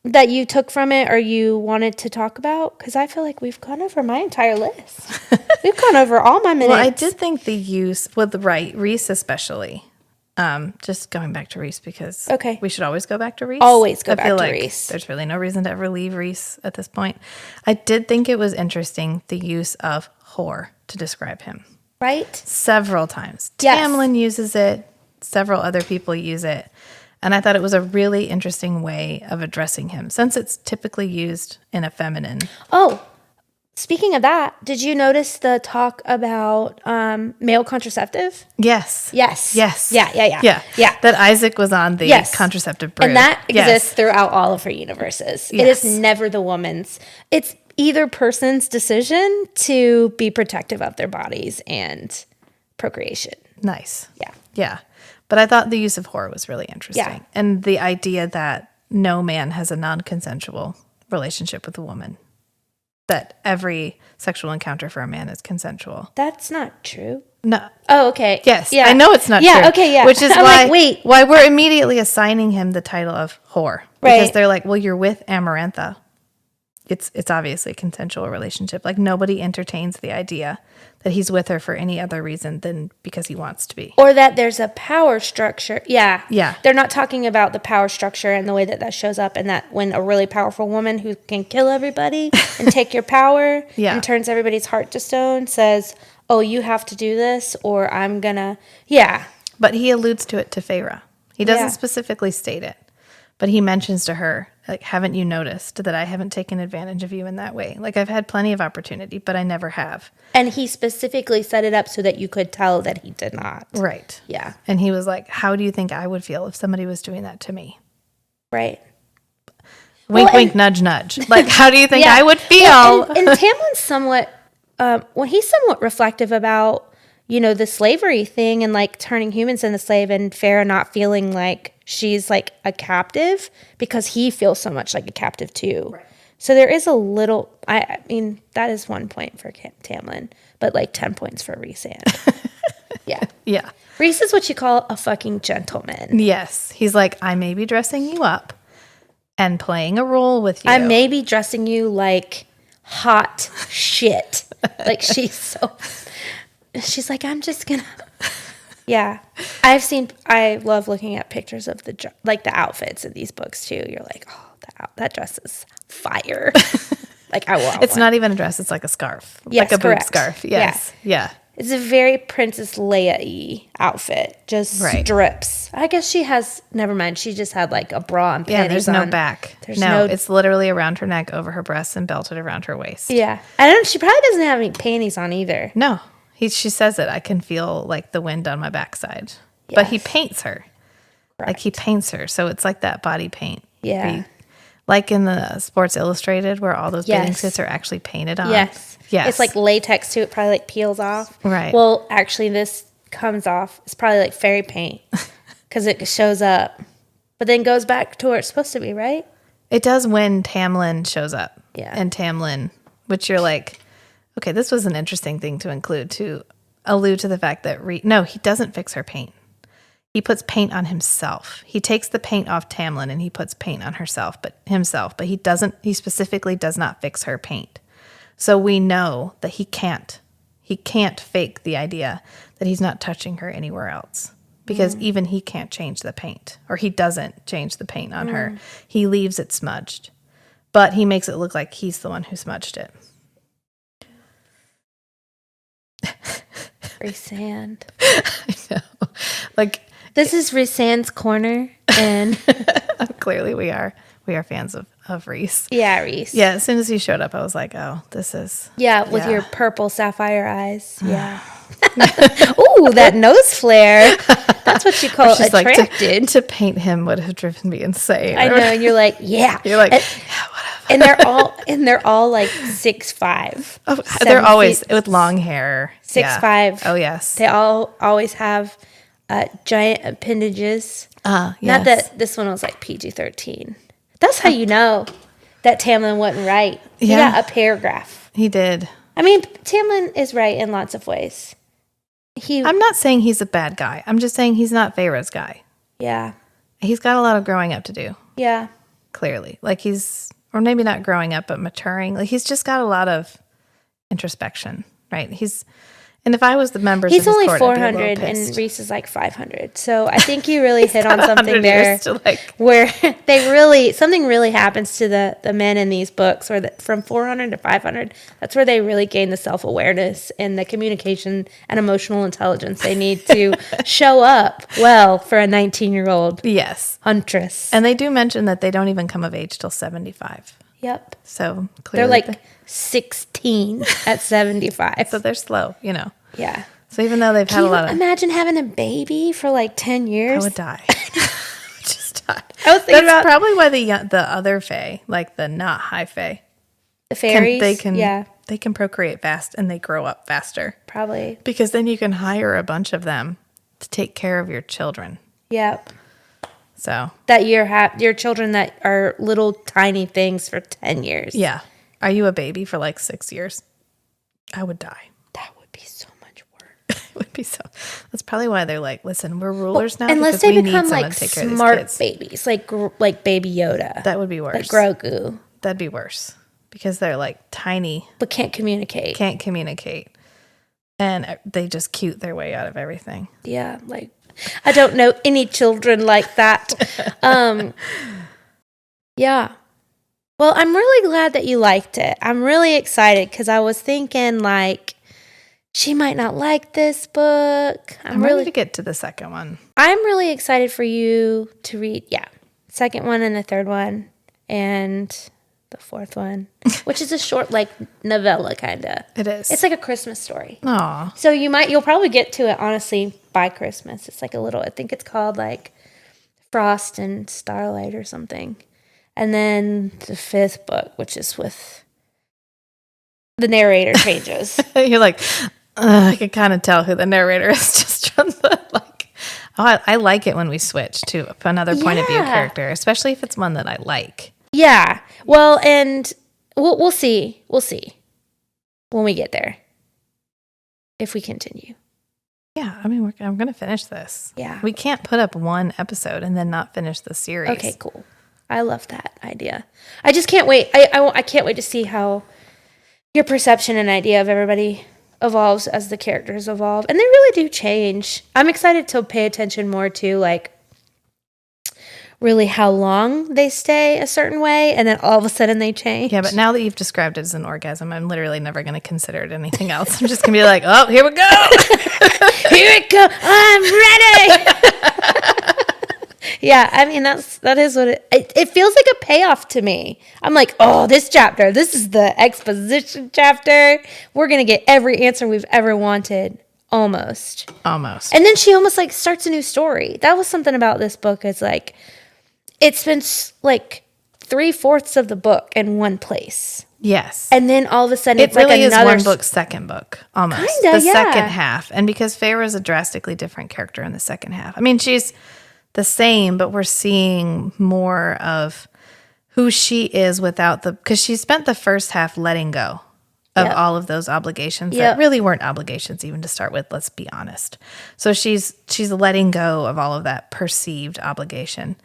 that you took from it or you wanted to talk about? Because I feel like we've gone over my entire list. We've gone over all my minutes. Well, I did think the use with Reese especially. Just going back to Reese because we should always go back to Reese. Always go back feel to like Reese. There's really no reason to ever leave Reese at this point. I did think it was interesting the use of whore to describe him. Right? Several times. Yes. Tamlin uses it. Several other people use it. And I thought it was a really interesting way of addressing him since it's typically used in a feminine. Oh, speaking of that, did you notice the talk about male contraceptive? Yes. Yes. Yes. Yeah. That Isaac was on the contraceptive brew. And that exists throughout all of her universes. It is never the woman's. It's either person's decision to be protective of their bodies and procreation. Nice. Yeah. Yeah. But I thought the use of whore was really interesting. Yeah. And the idea that no man has a non-consensual relationship with a woman. That every sexual encounter for a man is consensual. That's not true. No. Oh, okay. Yes. Yeah. I know it's not true. Yeah, okay, yeah. Which is I'm why, like, wait. why we're immediately assigning him the title of whore. Because Right. they're like, well, you're with Amarantha. It's obviously a consensual relationship. Like nobody entertains the idea that he's with her for any other reason than because he wants to be. Or that there's a power structure. Yeah. Yeah. They're not talking about the power structure and the way that shows up, and that when a really powerful woman who can kill everybody and take your power and turns everybody's heart to stone says, oh, you have to do this or I'm gonna. Yeah. But he alludes to it to Feyre. He doesn't specifically state it. But he mentions to her, like, haven't you noticed that I haven't taken advantage of you in that way? Like, I've had plenty of opportunity, but I never have. And he specifically set it up so that you could tell that he did not. Right. Yeah. And he was like, how do you think I would feel if somebody was doing that to me? Right. Wink, wink, nudge, nudge. Like, how do you think I would feel? Well, and Tamlin's somewhat, he's somewhat reflective about, you know, the slavery thing and like turning humans into slave, and Farrah not feeling like she's like a captive because he feels so much like a captive too. Right. So there is a little, I mean, that is 1 point for Tamlin, but like 10 points for Rhysand. Yeah. Yeah. Rhys is what you call a fucking gentleman. Yes. He's like, I may be dressing you up and playing a role with you. I may be dressing you like hot shit. Like she's like, I'm just gonna. Yeah. I love looking at pictures of the outfits in these books too. You're like, oh, that dress is fire. Like I want It's one. not even a dress. It's like a scarf. Yes, like a correct. boob scarf. Yes. Yeah. It's a very Princess Leia-y outfit. Just strips. I guess she has, never mind. She just had like a bra and panties. Yeah, there's no back. There's no, it's literally around her neck, over her breasts, and belted around her waist. Yeah. I don't, she probably doesn't have any panties on either. No. She says it. I can feel like the wind on my backside. Yes. But he paints her. Correct. Like he paints her. So it's like that body paint. Yeah. Like in the Sports Illustrated where all those bathing suits are actually painted on. Yes. Yes. It's like latex too. It probably like peels off. Right. Well, actually this comes off. It's probably like fairy paint because it shows up, but then goes back to where it's supposed to be, right? It does when Tamlin shows up. Yeah. And Tamlin, which you're like, okay, this was an interesting thing to include, to allude to the fact that, no, he doesn't fix her paint. He puts paint on himself. He takes the paint off Tamlin and he puts paint on himself, but he specifically does not fix her paint. So we know that he can't fake the idea that he's not touching her anywhere else, because even he can't change the paint, or he doesn't change the paint on her. He leaves it smudged, but he makes it look like he's the one who smudged it. Rhysand. I know. Like, this is Rhysand's corner, and clearly we are fans of Rhys. Yeah, Rhys. Yeah, as soon as he showed up, I was like, oh, this is... Yeah, with your purple sapphire eyes. Yeah. Ooh, that nose flare. That's what you call attracted. Like, to paint him would have driven me insane. I know, and you're like, yeah. You're like, whatever. And they're all like 6'5". Oh, they're always with long hair. 6'5". Oh, yes. They all always have giant appendages. Yes. Not that this one was like PG-13. That's how you know that Tamlin wasn't right. He got a paragraph. He did. I mean, Tamlin is right in lots of ways. I'm not saying he's a bad guy. I'm just saying he's not Feyre's guy. Yeah. He's got a lot of growing up to do. Yeah. Clearly. Like or maybe not growing up, but maturing. Like he's just got a lot of introspection, right? And if I was the members he's of his only court, 400 and Rhys is like 500. So I think you really hit on something there where something really happens to the men in these books, or from 400 to 500. That's where they really gain the self-awareness and the communication and emotional intelligence they need to show up well for a 19-year-old huntress. And they do mention that they don't even come of age till 75. Yep. So clearly they're like 16 at 75. So they're slow, you know. Yeah. So even though they've had a lot of... imagine having a baby for like 10 years? I would die. Just die. I was thinking That's probably why the other fae, like the not high fae, the fairies, they can procreate fast and they grow up faster. Probably. Because then you can hire a bunch of them to take care of your children. Yep. So that your children that are little tiny things for 10 years. Yeah. Are you a baby for like 6 years? I would die. That would be so much work. It would be so. That's probably why they're like, listen, we're rulers now. Unless they become like smart babies, like Baby Yoda. That would be worse. Like Grogu. That'd be worse because they're like tiny, but can't communicate. And they just cute their way out of everything. Yeah, like I don't know any children like that. Yeah. Well, I'm really glad that you liked it. I'm really excited because I was thinking like she might not like this book. I'm ready to get to the second one. I'm really excited for you to read. Yeah. second one and the third one, and the fourth one, which is a short, like, novella, kind of. It is. It's like a Christmas story. Aw. So you'll probably get to it, honestly, by Christmas. It's like a little, I think it's called, like, Frost and Starlight or something. And then the fifth book, which is with the narrator changes. You're like, I can kind of tell who the narrator is just from the, like, I like it when we switch to another point of view character, especially if it's one that I like. Yeah. Well, and we'll see. We'll see when we get there if we continue. Yeah, I mean, I'm going to finish this. Yeah. We can't put up one episode and then not finish the series. Okay, cool. I love that idea. I just can't wait. I can't wait to see how your perception and idea of everybody evolves as the characters evolve. And they really do change. I'm excited to pay attention more to, like, really how long they stay a certain way and then all of a sudden they change. Yeah, but now that you've described it as an orgasm, I'm literally never going to consider it anything else. I'm just going to be like, oh, here we go. Here it goes. I'm ready. Yeah, I mean, that is what it feels like a payoff to me. I'm like, oh, this is the exposition chapter. We're going to get every answer we've ever wanted. Almost. And then she almost, like, starts a new story. That was something about this book is, like, it's been, like, 3/4 of the book in one place. Yes. And then all of a sudden it it's really like another... is one book, second book, almost. Kinda, the second half. And because Feyre's a drastically different character in the second half. I mean, she's the same, but we're seeing more of who she is without because she spent the first half letting go of all of those obligations that really weren't obligations even to start with, let's be honest. So she's letting go of all of that perceived obligation.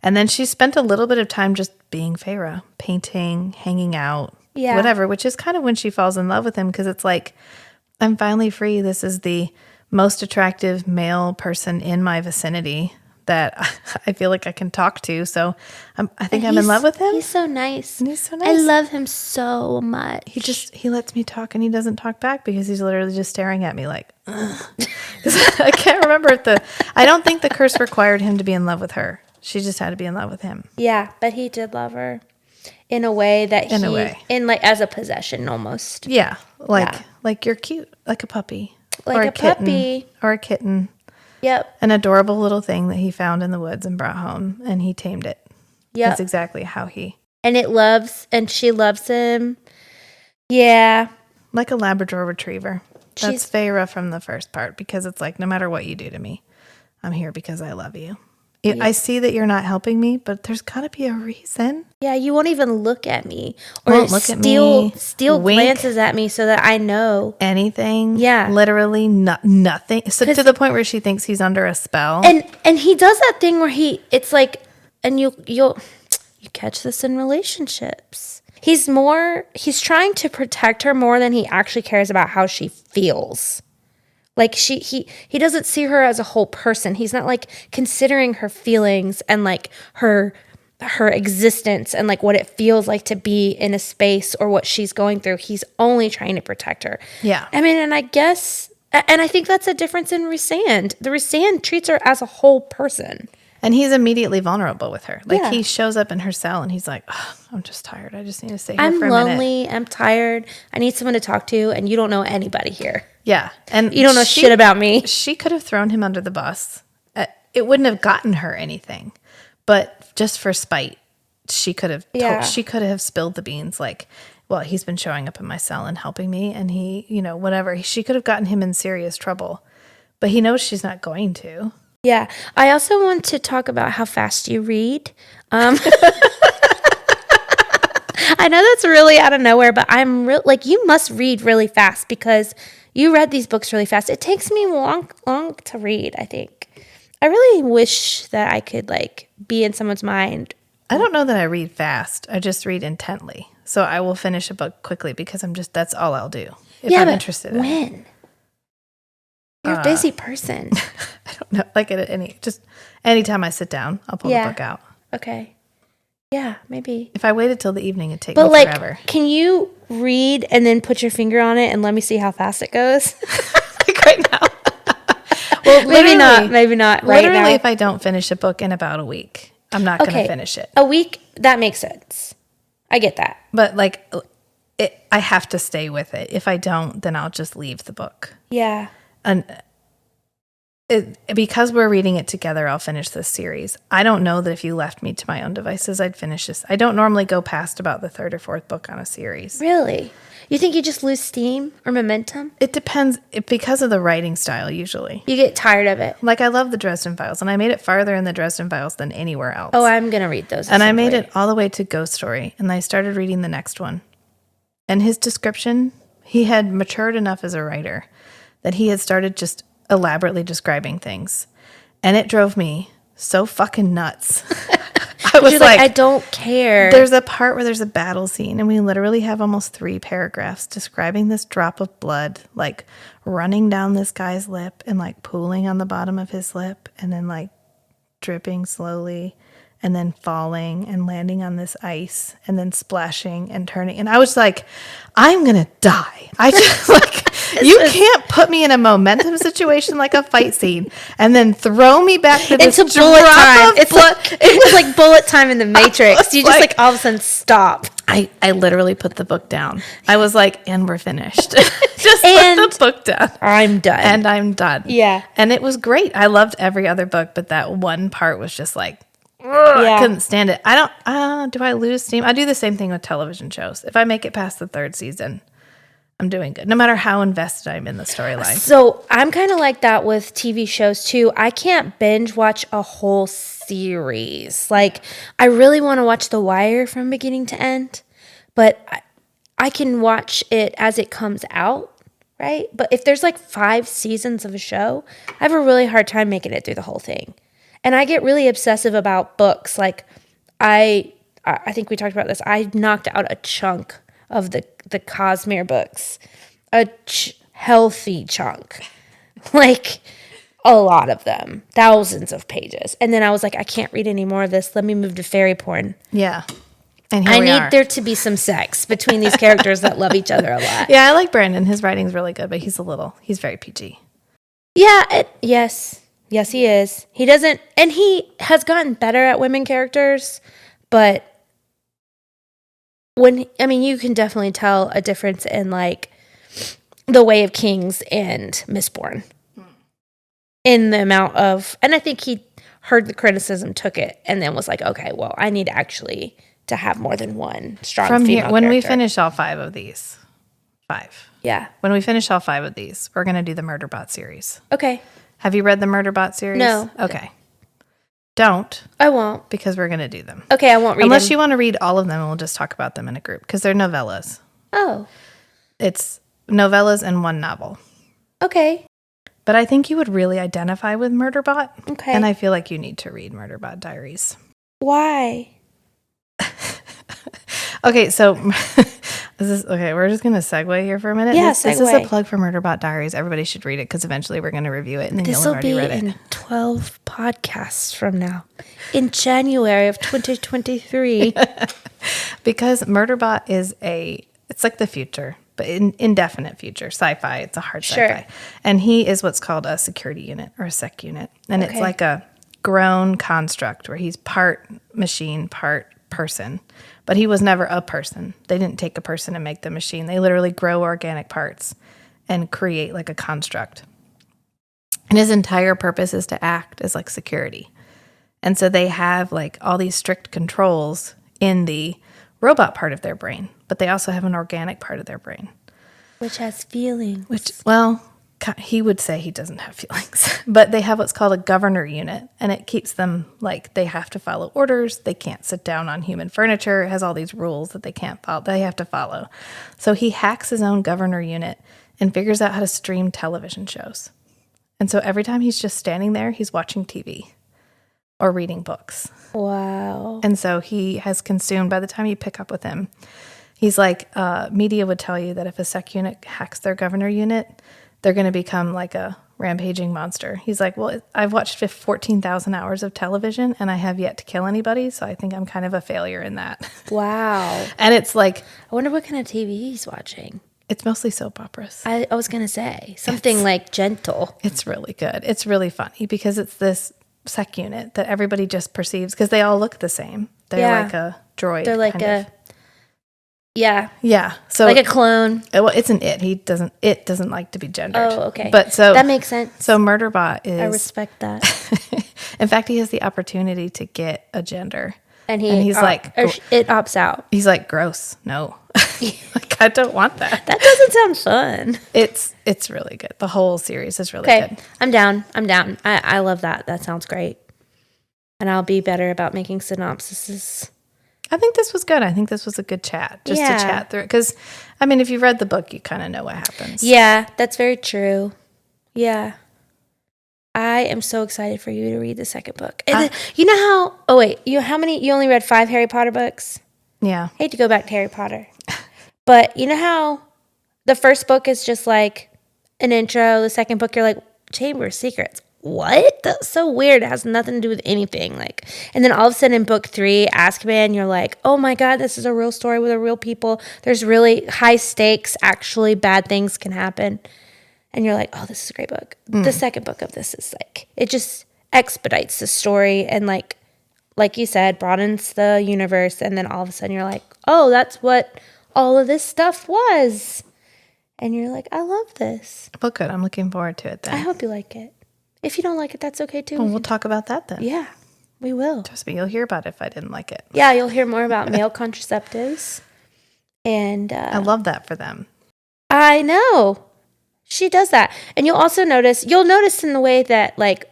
And then she spent a little bit of time just being Feyre, painting, hanging out, whatever, which is kind of when she falls in love with him because it's like, I'm finally free. This is the most attractive male person in my vicinity that I feel like I can talk to. So I think I'm in love with him. He's so nice. And he's so nice. I love him so much. He lets me talk and he doesn't talk back because he's literally just staring at me like, I can't remember I don't think the curse required him to be in love with her. She just had to be in love with him. Yeah, but he did love her in a way that like as a possession almost. Yeah. Like you're cute, like a puppy. Like or a puppy. Or a kitten. Yep. An adorable little thing that he found in the woods and brought home, and he tamed it. Yep. That's exactly how he... And she loves him. Yeah. Like a Labrador retriever. That's Feyre from the first part, because it's like, no matter what you do to me, I'm here because I love you. I see that you're not helping me, but there's got to be a reason. Yeah, you won't even look at me. Or won't look at me. Steal glances at me so that I know. Anything. Yeah. Literally nothing. So to the point where she thinks he's under a spell. And he does that thing where it's like, and you catch this in relationships. He's trying to protect her more than he actually cares about how she feels. Like he doesn't see her as a whole person. He's not like considering her feelings and like her existence and like what it feels like to be in a space or what she's going through. He's only trying to protect her. Yeah. I mean, and I guess, and I think that's a difference in Rhysand. The Rhysand treats her as a whole person. And he's immediately vulnerable with her. Like he shows up in her cell and he's like, oh, I'm just tired. I just need to stay here for a minute. I'm lonely. I'm tired. I need someone to talk to. And you don't know anybody here. Yeah. And you don't know shit about me. She could have thrown him under the bus. It wouldn't have gotten her anything. But just for spite, she could have spilled the beans like, well, he's been showing up in my cell and helping me. And he, whatever. She could have gotten him in serious trouble. But he knows she's not going to. Yeah. I also want to talk about how fast you read. I know that's really out of nowhere, but I'm you must read really fast because you read these books really fast. It takes me long to read, I think. I really wish that I could be in someone's mind. I don't know that I read fast. I just read intently. So I will finish a book quickly because that's all I'll do if I'm interested in it. When? You're a busy person. I don't know. Anytime I sit down, I'll pull the book out. Okay. Yeah, maybe. If I waited till the evening, it'd take me forever. Can you read and then put your finger on it and let me see how fast it goes? Right now. Well, maybe not right now. Literally, if I don't finish a book in about a week, I'm not going to finish it. A week, that makes sense. I get that. But like, I have to stay with it. If I don't, then I'll just leave the book. Yeah. And because we're reading it together, I'll finish this series. I don't know that if you left me to my own devices, I'd finish this. I don't normally go past about the third or fourth book on a series. Really? You think you just lose steam or momentum? It depends. Because of the writing style, usually. You get tired of it. Like, I love the Dresden Files, and I made it farther in the Dresden Files than anywhere else. Oh, I'm going to read those. And I made it all the way to Ghost Story, and I started reading the next one. And his description, he had matured enough as a writer that he had started just elaborately describing things. And it drove me so fucking nuts. I was like, I don't care. There's a part where there's a battle scene, and we literally have almost 3 paragraphs describing this drop of blood, like running down this guy's lip and like pooling on the bottom of his lip and then like dripping slowly and then falling and landing on this ice and then splashing and turning. And I was like, I'm going to die. I just like, you can't put me in a momentum situation like a fight scene and then throw me back to this into bullet time. It's blood. It was like bullet time in the Matrix. You just like all of a sudden stop. I literally put the book down. I was like, and we're finished. Just put the book down. I'm done. And I'm done. Yeah. And it was great. I loved every other book, but that one part was just like, I couldn't stand it. I don't, do I lose steam? I do the same thing with television shows. If I make it past the 3rd season, I'm doing good, no matter how invested I'm in the storyline. So I'm kind of like that with TV shows too. I can't binge watch a whole series. Like, I really want to watch The Wire from beginning to end, but I can watch it as it comes out, right? But if there's like 5 seasons of a show, I have a really hard time making it through the whole thing. And I get really obsessive about books. Like, I think we talked about this. I knocked out a chunk of the Cosmere books, a healthy chunk, like a lot of them, thousands of pages. And then I was like, I can't read any more of this. Let me move to fairy porn. Yeah. And here I we need are. there to be some sex between these characters that love each other a lot. Yeah, I like Brandon. His writing's really good, but he's very PG. Yeah, yes, he is. He doesn't, and he has gotten better at women characters, but you can definitely tell a difference in like The Way of Kings and Mistborn in the amount of, and I think he heard the criticism, took it, and then was like, okay, well, I need actually to have more than one strong From female here, when we character. finish all 5 of these, 5. Yeah. When we finish all 5 of these, we're going to do the Murderbot series. Okay. Have you read the Murderbot series? No. Okay. Don't, I won't. because we're going to do them. Okay, I won't read Unless them. you want to read all of them, and we'll just talk about them in a group, because they're novellas. Oh. It's novellas and 1 novel. Okay. But I think you would really identify with Murderbot. Okay. And I feel like you need to read Murderbot Diaries. Why? Okay, so we're just going to segue here for a minute. Yeah, This is a segue. plug for Murderbot Diaries. Everybody should read it, because eventually we're going to review it, and then you'll This have will already be read it. in 12 podcasts from now, in January of 2023. Because Murderbot it's like the future, but indefinite future, sci-fi. It's a hard Sure. sci-fi. And he is what's called a security unit or a sec unit. And it's Okay. like a grown construct where he's part machine, part person. But he was never a person. They didn't take a person and make the machine. They literally grow organic parts and create like a construct. And his entire purpose is to act as like security. And so they have like all these strict controls in the robot part of their brain, but they also have an organic part of their brain. Which has feelings. Which, well, he would say he doesn't have feelings, but they have what's called a governor unit, and it keeps them like they have to follow orders. They can't sit down on human furniture. It has all these rules that they have to follow. So he hacks his own governor unit and figures out how to stream television shows. And so every time he's just standing there, he's watching TV or reading books. Wow. And so he has consumed, by the time you pick up with him, he's like, media would tell you that if a sec unit hacks their governor unit, they're going to become like a rampaging monster. He's like, well, I've watched 14,000 hours of television and I have yet to kill anybody. So I think I'm kind of a failure in that. Wow. And it's like, I wonder what kind of TV he's watching. it's mostly soap operas. I was going to say something like gentle. It's really good. It's really funny because it's this sec unit that everybody just perceives because they all look the same. They're like a droid. They're like yeah. So like a clone. Well, it's an it. It doesn't like to be gendered. Oh, okay. But so that makes sense. So Murderbot is. I respect that. In fact, he has the opportunity to get a gender, and he's like, it opts out. He's like, gross. No, like I don't want that. That doesn't sound fun. It's really good. The whole series is really good. I'm down. I love that. That sounds great. And I'll be better about making synopsises. I think this was good. I think this was a good chat. Just to chat through it. Because, I mean, if you've read the book, you kind of know what happens. Yeah, that's very true. Yeah. I am so excited for you to read the second book. You know how... Oh, wait. You only read 5 Harry Potter books? Yeah. I hate to go back to Harry Potter. But you know how the first book is just like an intro. The second book, you're like, Chamber of Secrets. What? That's so weird. It has nothing to do with anything. Like, and then all of a sudden in book 3, Azkaban, you're like, oh my God, this is a real story with a real people. There's really high stakes. Actually, bad things can happen. And you're like, oh, this is a great book. The second book of this is like, it just expedites the story and like you said, broadens the universe. And then all of a sudden you're like, oh, that's what all of this stuff was. And you're like, I love this. Well, good. I'm looking forward to it then. I hope you like it. If you don't like it, that's okay too. Well, we'll talk about that then. Yeah, we will. Trust me, you'll hear about it if I didn't like it. Yeah, you'll hear more about male contraceptives. And I love that for them. I know. She does that. And you'll notice in the way that like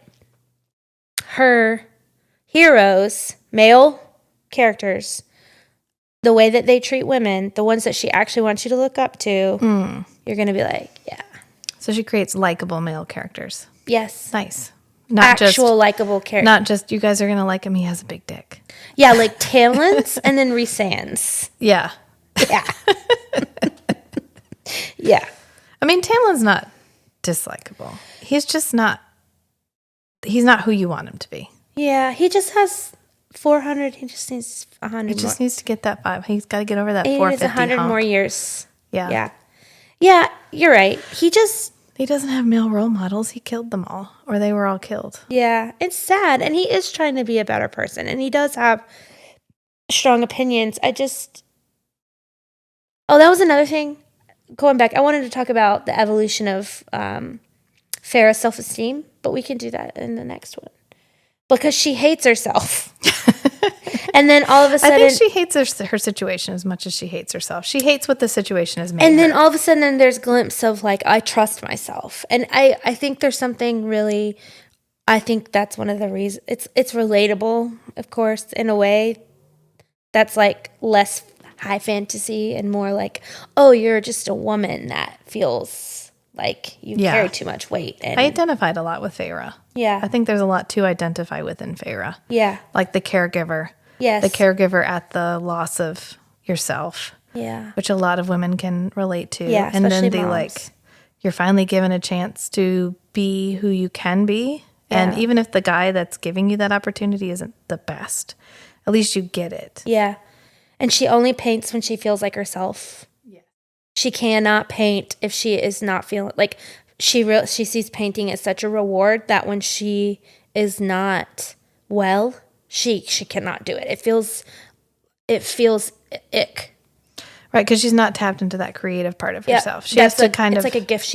her heroes, male characters, the way that they treat women, the ones that she actually wants you to look up to, you're going to be like, yeah. So she creates likable male characters. Yes. Nice. Not actual likable characters. Not just, you guys are going to like him, he has a big dick. Yeah, like Talons and then Rhysand's. Yeah. Yeah. Yeah. I mean, Talon's not dislikable. He's not who you want him to be. Yeah, he just has 400. He just needs 100 He just needs to get that 5. He's got to get over that 450 He needs 100 hump. more years. Yeah. Yeah. Yeah, you're right. He doesn't have male role models. He killed them all, or they were all killed. Yeah, it's sad. And he is trying to be a better person. And he does have strong opinions. Oh, that was another thing. Going back, I wanted to talk about the evolution of Farrah's self-esteem, but we can do that in the next one. Because she hates herself. And then all of a sudden... I think she hates her situation as much as she hates herself. She hates what the situation has made And then her. all of a sudden there's a glimpse of like, I trust myself. And I think there's something really... I think that's one of the reasons... It's relatable, of course, in a way that's like less high fantasy and more like, oh, you're just a woman that feels like you carry too much weight. And I identified a lot with Farrah. Yeah. I think there's a lot to identify with in Farrah. Yeah. Like the caregiver. Yes. The caregiver at the loss of yourself. Yeah. Which a lot of women can relate to. Yeah, and then especially moms. You're finally given a chance to be who you can be. Yeah. And even if the guy that's giving you that opportunity isn't the best, at least you get it. Yeah. And she only paints when she feels like herself. Yeah. She cannot paint if she is not feeling like she sees painting as such a reward that when she is not well, she cannot do it. It feels ick. Right, because she's not tapped into that creative part of herself. She has to it's like a gift.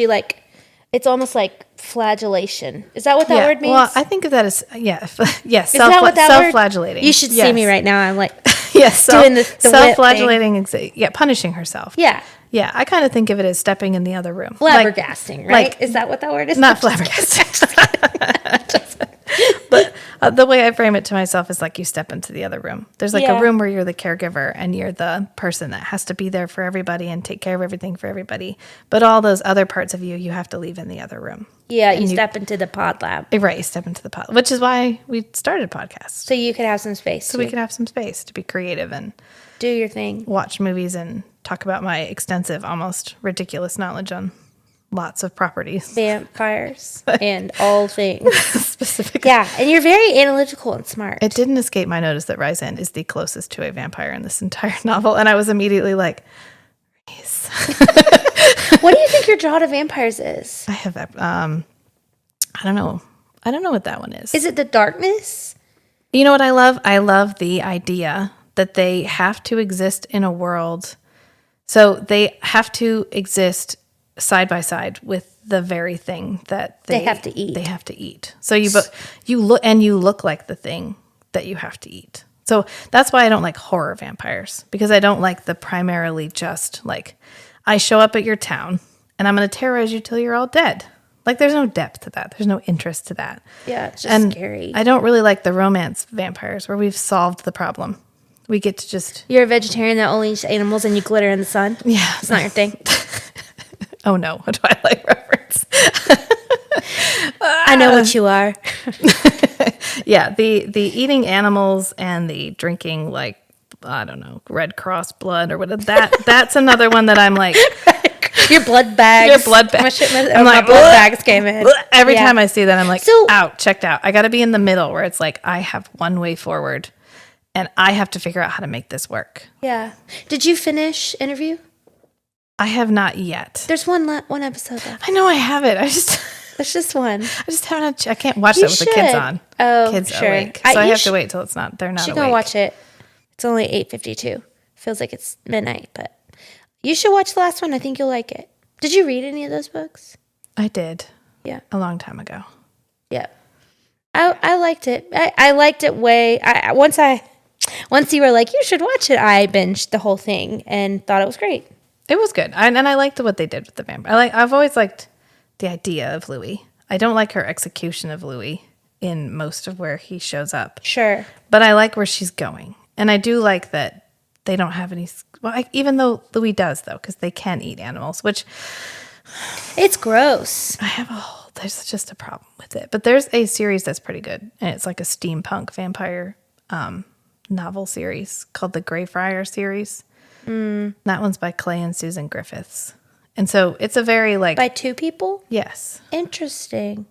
It's almost like flagellation. Is that what that word means? Well, I think of that as, yes, self-flagellating. You should see me right now. I'm like, yes, doing the self-flagellating, punishing herself. Yeah. Yeah, I kind of think of it as stepping in the other room. Flabbergasting, right? Is that what that word is? Not flabbergasting. But the way I frame it to myself is like you step into the other room. There's like a room where you're the caregiver and you're the person that has to be there for everybody and take care of everything for everybody. But all those other parts of you have to leave in the other room. Yeah, you step into the pod lab. Right, you step into the pod, which is why we started podcasts. So you could have some space. So we could have some space to be creative and do your thing. Watch movies and talk about my extensive, almost ridiculous knowledge on lots of properties. Vampires and all things. Specifically. Yeah, and you're very analytical and smart. It didn't escape my notice that Rhysand is the closest to a vampire in this entire novel, and I was immediately like, Rhys. What do you think your draw to vampires is? I have, I don't know. I don't know what that one is. Is it The Darkness? You know what I love? I love the idea that they have to exist in a world. So they have to exist side by side with the very thing that They have to eat. They have to eat. So you look like the thing that you have to eat. So that's why I don't like horror vampires, because I don't like the primarily just like, I show up at your town and I'm going to terrorize you till you're all dead. Like, there's no depth to that. There's no interest to that. Yeah, it's just scary. I don't really like the romance vampires where we've solved the problem. We get to just... You're a vegetarian that only eats animals and you glitter in the sun? Yeah. It's not your thing. Oh, no. A Twilight reference. I know what you are. Yeah, the eating animals and the drinking, like, I don't know, Red Cross blood or whatever. That's another one that I'm like... Your blood bags. Your blood bags. My blood bags came in. Every time I see that, I'm like, out, checked out. I got to be in the middle where it's like, I have one way forward and I have to figure out how to make this work. Yeah. Did you finish Interview? I have not yet. There's one episode left. I know I have it. There's just one. I just haven't. I can't watch that with the kids on. Oh, kids sure. awake. So I have to wait till it's not. They're not You should awake. go watch it. It's only 8:52. Feels like it's midnight, but you should watch the last one. I think you'll like it. Did you read any of those books? I did. Yeah. A long time ago. Yeah. I liked it. I liked it way. Once you were like, you should watch it, I binged the whole thing and thought it was great. It was good. And I liked what they did with the vampire. I've always liked the idea of Louis. I don't like her execution of Louis in most of where he shows up. Sure. But I like where she's going. And I do like that they don't have any... Well, even though Louis does, though, because they can eat animals, which... It's gross. There's just a problem with it. But there's a series that's pretty good. And it's like a steampunk vampire novel series called the Greyfriar series. That one's by Clay and Susan Griffiths. And so it's a very like... By two people? Yes. Interesting.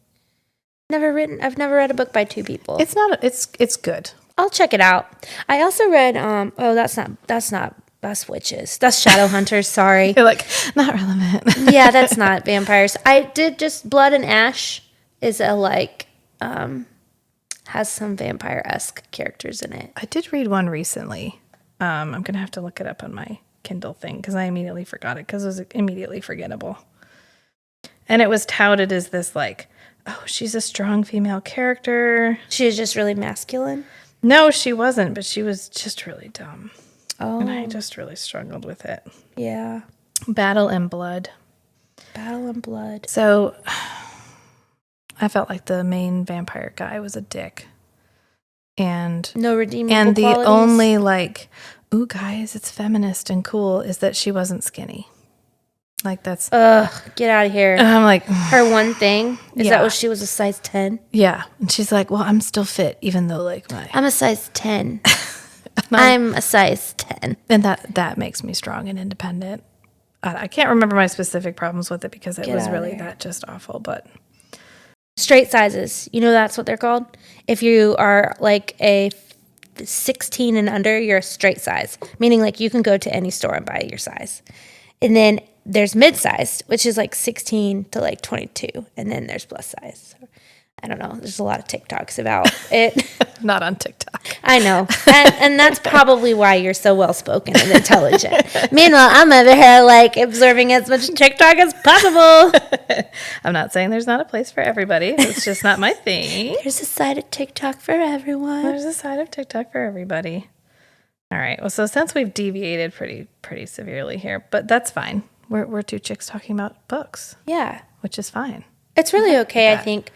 I've never read a book by two people. It's good. I'll check it out. I also read, that's witches. That's shadow hunters, sorry. You're like, not relevant. Yeah, that's not vampires. I did just Blood and Ash is has some vampire-esque characters in it. I did read one recently. I'm going to have to look it up on my Kindle thing because I immediately forgot it because it was immediately forgettable. And it was touted as this like, oh, she's a strong female character. She was just really masculine? No, she wasn't, but she was just really dumb. Oh. And I just really struggled with it. Yeah. Battle and Blood. Battle and Blood. So I felt like the main vampire guy was a dick. And no redeemable and the qualities? only like, ooh, guys, it's feminist and cool is that she wasn't skinny. Like that's... Ugh, get out of here. And I'm like... Her one thing? Is Yeah. that what she was a size 10? Yeah. And she's like, well, I'm still fit, even though like I'm a size 10. I'm a size 10. And that makes me strong and independent. I can't remember my specific problems with it because it was really that just awful, but... Straight sizes. You know that's what they're called? If you are like a 16 and under, you're a straight size. Meaning like you can go to any store and buy your size. And then there's mid-sized, which is like 16 to like 22. And then there's plus size. So, I don't know. There's a lot of TikToks about it. Not on TikTok. I know. And that's probably why you're so well-spoken and intelligent. Meanwhile, I'm over here like absorbing as much TikTok as possible. I'm not saying there's not a place for everybody. It's just not my thing. There's a side of TikTok for everyone. There's a side of TikTok for everybody. All right. Well, so since we've deviated pretty severely here, but that's fine. We're two chicks talking about books. Yeah. Which is fine. It's really okay, I think.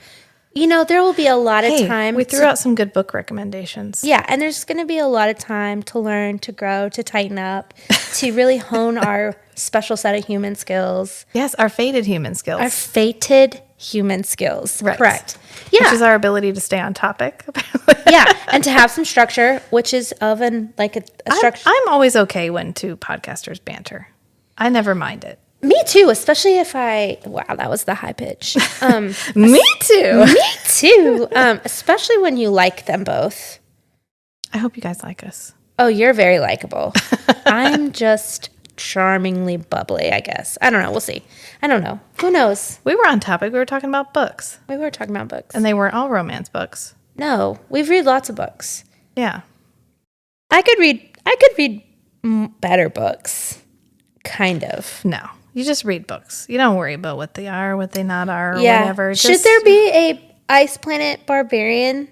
You know, there will be a lot of time. We threw out some good book recommendations. Yeah, and there's going to be a lot of time to learn, to grow, to tighten up, to really hone our special set of human skills. Yes, our fated human skills. Our fated human skills. Right. Correct. Yeah. Which is our ability to stay on topic. Yeah, and to have some structure, which is of a structure. I'm always okay when two podcasters banter. I never mind it. Me too, especially if wow, that was the high pitch. Me too. Me too. Especially when you like them both. I hope you guys like us. Oh, you're very likable. I'm just charmingly bubbly, I guess. I don't know. We'll see. I don't know. Who knows? We were on topic. We were talking about books. We were talking about books. And they weren't all romance books. No, we've read lots of books. Yeah. I could read better books. Kind of. No. You just read books. You don't worry about what they are, what they not are, or Yeah. whatever. Should there be a Ice Planet Barbarian?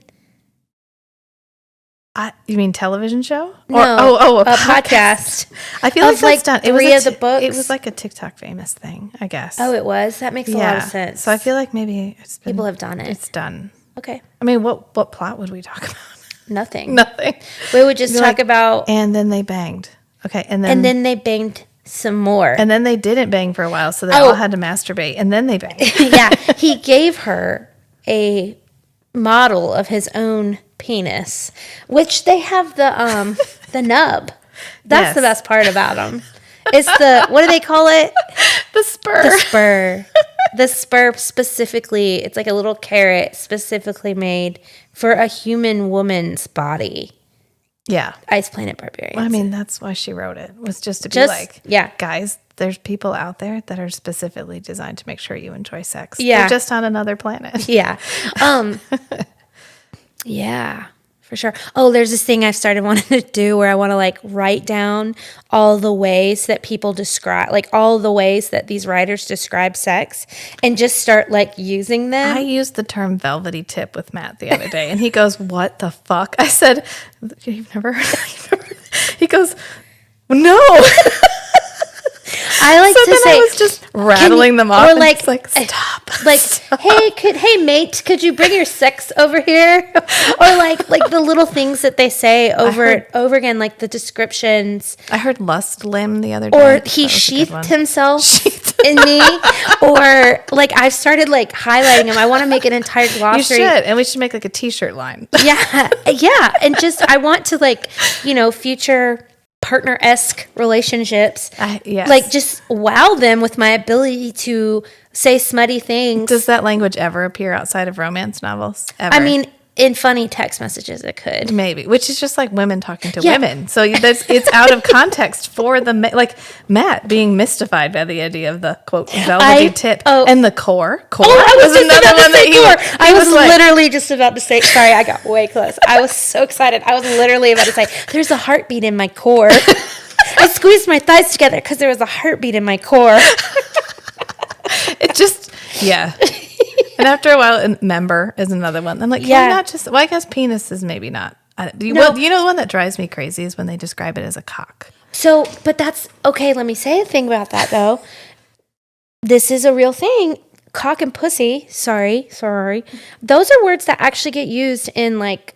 You mean television show? No, a podcast. I feel like of, that's done. It was three of the books. It was like a TikTok famous thing, I guess. Oh, it was? That makes a lot of sense. So I feel like maybe People have done it. It's done. Okay. I mean, what plot would we talk about? Nothing. Nothing. We would just talk about... And then they banged. Okay, and then they banged some more. And then they didn't bang for a while, so they all had to masturbate, and then they banged. Yeah, he gave her a model of his own penis, which they have the nub. That's the best part about them. It's the, what do they call it? The spur. The spur. The spur specifically, it's like a little carrot specifically made for a human woman's body. Yeah. Ice Planet Barbarians. Well, I mean, that's why she wrote it, was just to be like, guys, there's people out there that are specifically designed to make sure you enjoy sex. Yeah. They're just on another planet. Yeah. Yeah, for sure. Oh, there's this thing I've started wanting to do where I want to like write down all the ways that people describe, like all the ways that these writers describe sex and just start like using them. I used the term velvety tip with Matt the other day, and he goes, "What the fuck?" I said, "You've never heard of it?" He goes, "No." I like so to then say, I was just rattling them off, or and like, it's like, stop, like, stop. hey mate, could you bring your sex over here? Or like the little things that they say over and over again, like the descriptions. I heard lust limb the other day. Or he sheathed himself in me. Or like I've started like highlighting them. I want to make an entire glossary. You should, and we should make like a T-shirt line. Yeah, and just I want to like future partner-esque relationships. Yes. Like just wow them with my ability to say smutty things. Does that language ever appear outside of romance novels? Ever? I mean, in funny text messages it could. Maybe, which is just like women talking to women. So it's out of context for the, like Matt being mystified by the idea of the quote velvety tip and the core. I was just about to say core. I was literally just about to say, sorry, I got way close. I was so excited. I was literally about to say, there's a heartbeat in my core. I squeezed my thighs together because there was a heartbeat in my core. It just, yeah. And after a while, member is another one. I'm like, can you not just, well, I guess penis is maybe not. Well, you know the one that drives me crazy is when they describe it as a cock. So, but that's, okay, let me say a thing about that though. This is a real thing. Cock and pussy, sorry. Those are words that actually get used in like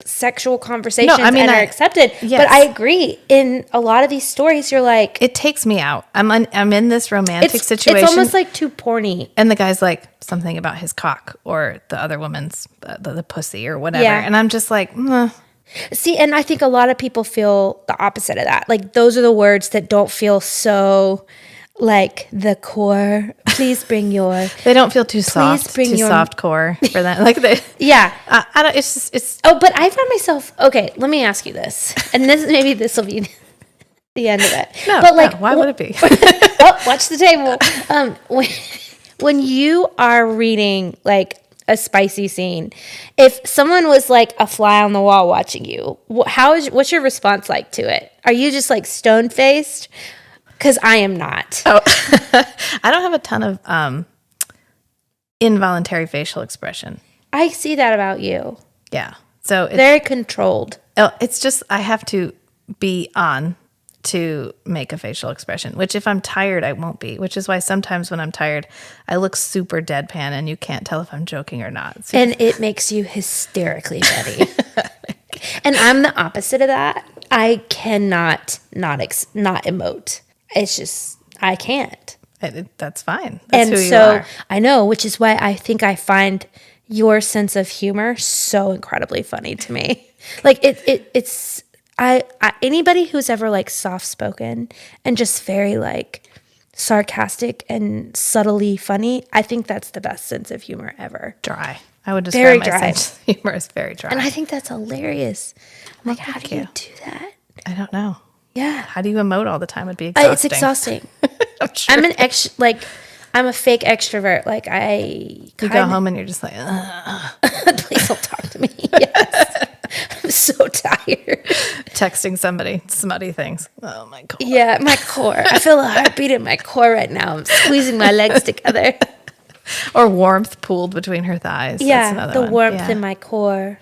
sexual conversations and are accepted. Yes. But I agree. In a lot of these stories, you're like, it takes me out. I'm in this romantic situation. It's almost like too porny. And the guy's like something about his cock, or the other woman's the pussy or whatever. Yeah. And I'm just like, See, and I think a lot of people feel the opposite of that. Like those are the words that don't feel so like the core. Please bring your. They don't feel too soft. Too soft core for that. Like they. Yeah. I don't. It's just. It's. Oh, but I found myself. Okay, let me ask you this, and this will be the end of it. No, but like, why would it be? Oh, watch the table. When you are reading like a spicy scene, if someone was like a fly on the wall watching you, what's your response like to it? Are you just like stone faced? Because I am not. Oh, I don't have a ton of involuntary facial expression. I see that about you. Yeah. So it's very controlled. It's just I have to be on to make a facial expression, which if I'm tired, I won't be, which is why sometimes when I'm tired, I look super deadpan and you can't tell if I'm joking or not. So and it makes you hysterically ready. And I'm the opposite of that. I cannot not emote. It's just, I can't. That's fine. That's and who you so are. I know, which is why I think I find your sense of humor so incredibly funny to me. Like it's anybody who's ever like soft spoken and just very like sarcastic and subtly funny, I think that's the best sense of humor ever. Dry. I would describe my sense of humor as very dry. And I think that's hilarious. I'm like, how do you do that? I don't know. Yeah. How do you emote all the time? It'd be exhausting. It's exhausting. I'm sure. I'm a fake extrovert. Like you go home and you're just like, please don't talk to me. Yes. I'm so tired. Texting somebody smutty things. Oh my God. Yeah, my core. I feel a heartbeat in my core right now. I'm squeezing my legs together. Or warmth pooled between her thighs. Yeah, the warmth in my core.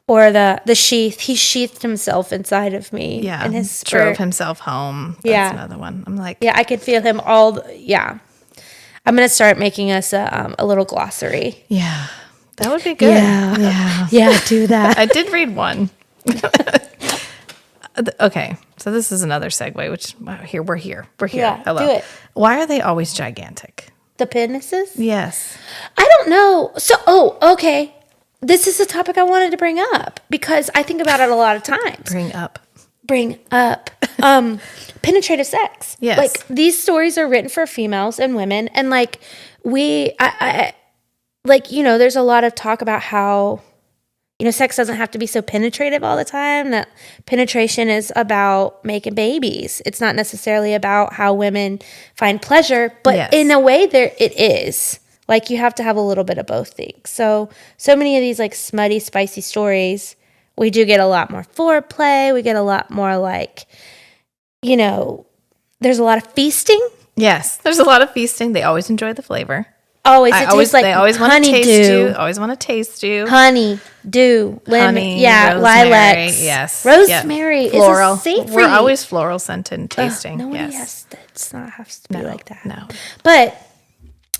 Or the sheath. He sheathed himself inside of me. Yeah. In his drove himself home. That's another one. I'm like. Yeah, I could feel him yeah. I'm going to start making us a little glossary. Yeah. That would be good. Yeah. Yeah, do that. I did read one. Okay. So this is another segue, which we're here. Yeah, Hello. do it. Why are they always gigantic? The penises? Yes. I don't know. So, okay. This is a topic I wanted to bring up because I think about it a lot of times. Bring up penetrative sex. Yes. Like these stories are written for females and women, and like there's a lot of talk about how sex doesn't have to be so penetrative all the time. That penetration is about making babies. It's not necessarily about how women find pleasure, but in a way, it is. Like you have to have a little bit of both things. So many of these like smutty, spicy stories, we do get a lot more foreplay. We get a lot more like, there's a lot of feasting. Yes, there's a lot of feasting. They always enjoy the flavor. Always, it tastes like they always want to taste you. Always want to taste you. Honey, dew, lemon, rosemary, lilacs, yes, rosemary, floral. Is a savory. We're always floral scented tasting. Nobody has to. It's not has to be like that. No, but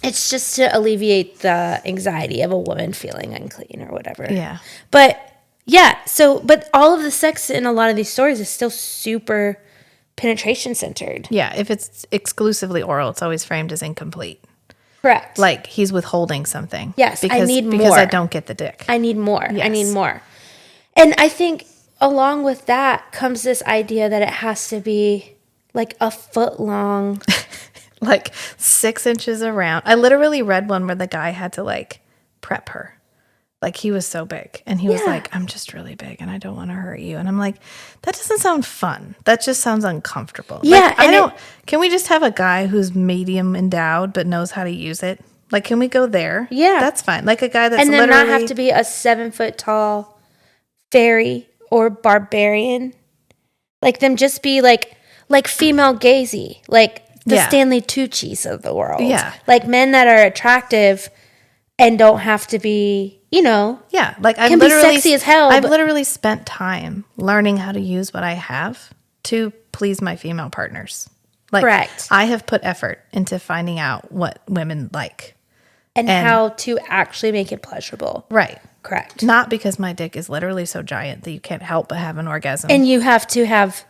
it's just to alleviate the anxiety of a woman feeling unclean or whatever. Yeah, but but all of the sex in a lot of these stories is still super penetration centered. Yeah, if it's exclusively oral, it's always framed as incomplete. Correct. Like he's withholding something. Yes, I need more. Because I don't get the dick. I need more. Yes. I need more. And I think along with that comes this idea that it has to be like a foot long. Like 6 inches around. I literally read one where the guy had to like prep her. Like he was so big. And he was like, I'm just really big and I don't want to hurt you. And I'm like, that doesn't sound fun. That just sounds uncomfortable. Yeah. Like, can we just have a guy who's medium endowed but knows how to use it? Like, can we go there? Yeah. That's fine. Like a guy that's and then literally. not have to be a 7 foot tall fairy or barbarian. Like them just be like female gazy. Like the Stanley Tucci's of the world. Yeah. Like men that are attractive and don't have to be, Yeah, like can be sexy as hell. I've literally spent time learning how to use what I have to please my female partners. Like, correct. I have put effort into finding out what women like. And how to actually make it pleasurable. Right. Correct. Not because my dick is literally so giant that you can't help but have an orgasm. And you have to have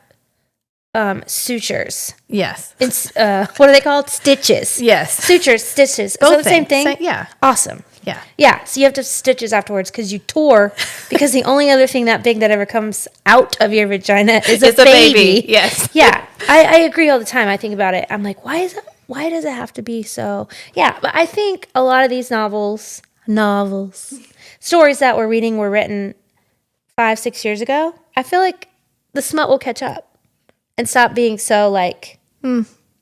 sutures. Yes. It's what are they called? Stitches. Yes. Sutures, stitches. Both Is that the same thing? Yeah. Awesome. Yeah. Yeah. So you have to have stitches afterwards because you tore. Because the only other thing that big that ever comes out of your vagina is a baby. Yes. Yeah. I agree all the time. I think about it. I'm like, why does it have to be so? Yeah. But I think a lot of these novels, stories that we're reading were written 5-6 years ago. I feel like the smut will catch up. And stop being so like,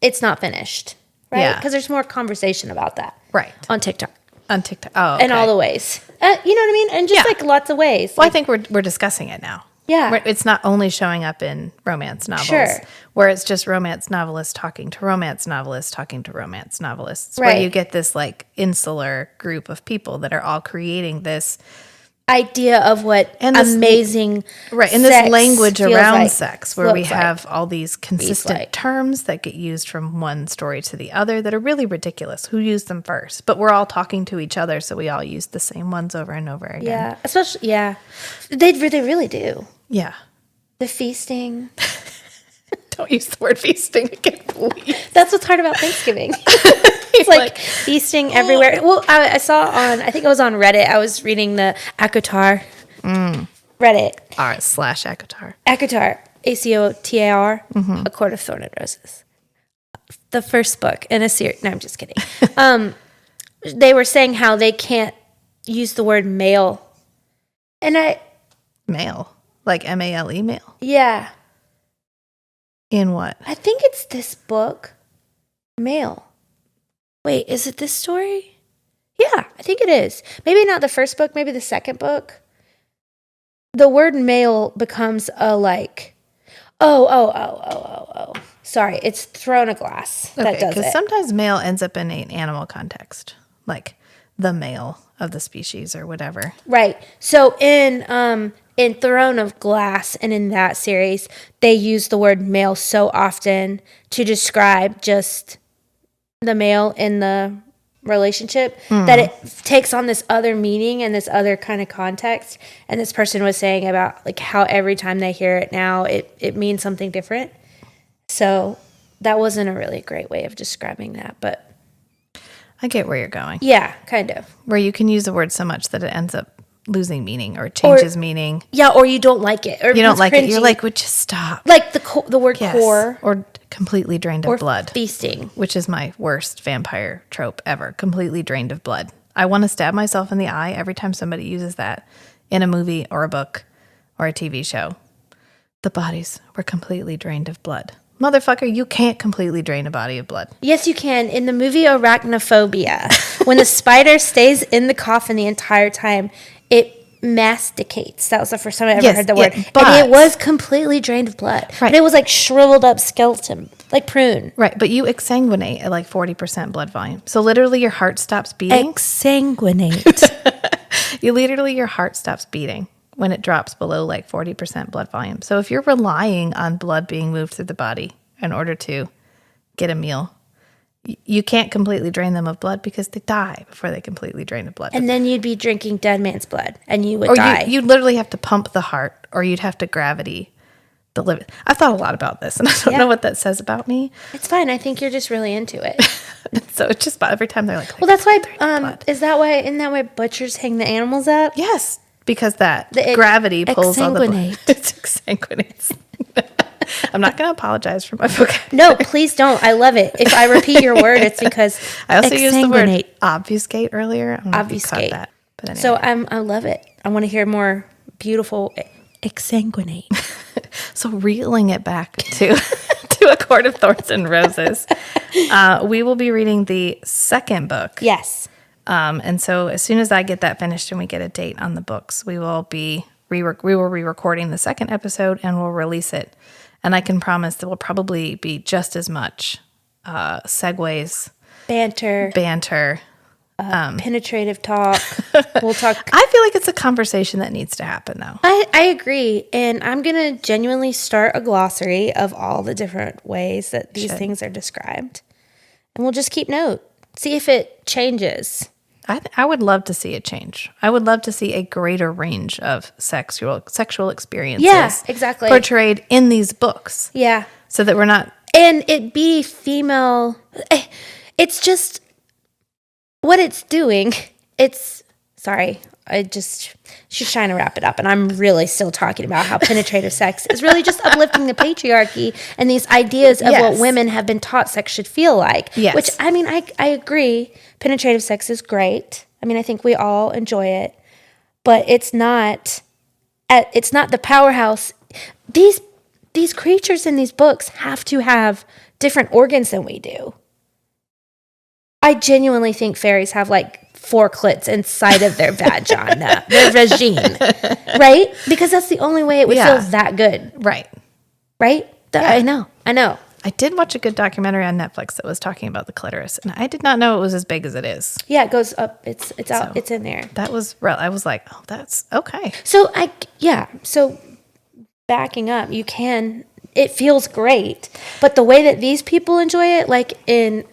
it's not finished, right? Yeah. Because there's more conversation about that. Right. On TikTok. Oh, okay. In all the ways. You know what I mean? And just like lots of ways. Well, like, I think we're discussing it now. Yeah. It's not only showing up in romance novels. Sure. Where it's just romance novelists talking to romance novelists talking to romance novelists. Right. Where you get this like insular group of people that are all creating this idea of what amazing right in this language around like, sex where we have all these consistent terms that get used from one story to the other that are really ridiculous. Who used them first? But we're all talking to each other, so we all use the same ones over and over again. Yeah, especially they really do. Yeah, the feasting. Don't use the word feasting again, please. That's what's hard about Thanksgiving. It's like feasting everywhere. Well, I saw I think it was on Reddit. I was reading the Acotar Reddit. r/Acotar. Acotar, ACOTAR, A Court of Thorns and Roses. The first book in a series. No, I'm just kidding. They were saying how they can't use the word male. And Male? Like MALE male? Yeah. In what? I think it's this book, Male. Wait, is it this story? Yeah, I think it is. Maybe not the first book, maybe the second book. The word male becomes a like, oh. Sorry, it's Throne of Glass that does it. Because sometimes male ends up in an animal context, like the male of the species or whatever. Right. So in Throne of Glass and in that series, they use the word male so often to describe just the male in the relationship that it takes on this other meaning and this other kind of context. And this person was saying about like how every time they hear it now, it means something different. So that wasn't a really great way of describing that, but I get where you're going. yeah, kind of. Where you can use a word so much that it ends up losing meaning or changes meaning. Yeah, or you don't like it. Or You don't like it. cringy. You're like, would you stop? Like the word Yes. core Or completely drained of or blood. feasting. Which is my worst vampire trope ever. Completely drained of blood. I want to stab myself in the eye every time somebody uses that in a movie or a book or a TV show. The bodies were completely drained of blood. Motherfucker, you can't completely drain a body of blood. Yes, you can. In the movie Arachnophobia, when the spider stays in the coffin the entire time, it masticates. That was the first time I ever heard the word. but- and it was completely drained of blood. Right. But it was like shriveled up skeleton, like prune. Right, but you exsanguinate at like 40% blood volume. So literally your heart stops beating. Exsanguinate. Your heart stops beating when it drops below like 40% blood volume. So if you're relying on blood being moved through the body in order to get a meal, you can't completely drain them of blood because they die before they completely drain of blood. And then you'd be drinking dead man's blood and you would or die. you'd literally have to pump the heart, or you'd have to gravity the liver. I've thought a lot about this, and I don't know what that says about me. It's fine. I think you're just really into it. So it's just every time they're like, Well, that's why, blood. isn't that why butchers hang the animals up? Yes, because that The gravity pulls all the blood. exsanguinate. It's exsanguinates. I'm not going to apologize for my vocabulary. No, please don't. I love it. If I repeat your word, it's because I also used the word exsanguinate. obfuscate earlier. I don't know if you caught Obfuscate. that. But anyway. So I love it. I want to hear more beautiful exsanguinate. So reeling it back to to A Court of Thorns and Roses, we will be reading the second book. Yes. And so as soon as I get that finished and we get a date on the books, we will be re-recording the second episode and we'll release it. And I can promise there will probably be just as much segues, Banter, penetrative talk. We'll talk. I feel like it's a conversation that needs to happen, though. I agree. And I'm going to genuinely start a glossary of all the different ways that these things are described. And we'll just keep note. See if it changes. I would love to see it change. I would love to see a greater range of sexual experiences. Yeah, exactly. Portrayed in these books. Yeah. So that we're not... And it be female. It's just what it's doing. It's sorry. She's trying to wrap it up, and I'm really still talking about how penetrative sex is really just uplifting the patriarchy and these ideas of what women have been taught sex should feel like. Yes. Which I mean, I agree. Penetrative sex is great. I mean, I think we all enjoy it, but it's not the powerhouse. These creatures in these books have to have different organs than we do. I genuinely think fairies have like 4 clits inside of their vagina, their vagine, right? Because that's the only way it would feel that good, Right. right? I know. I did watch a good documentary on Netflix that was talking about the clitoris, and I did not know it was as big as it is. Yeah, it goes up. It's out. It's in there. That was real. I was like, oh, that's okay. So So backing up, it feels great, but the way that these people enjoy it, like in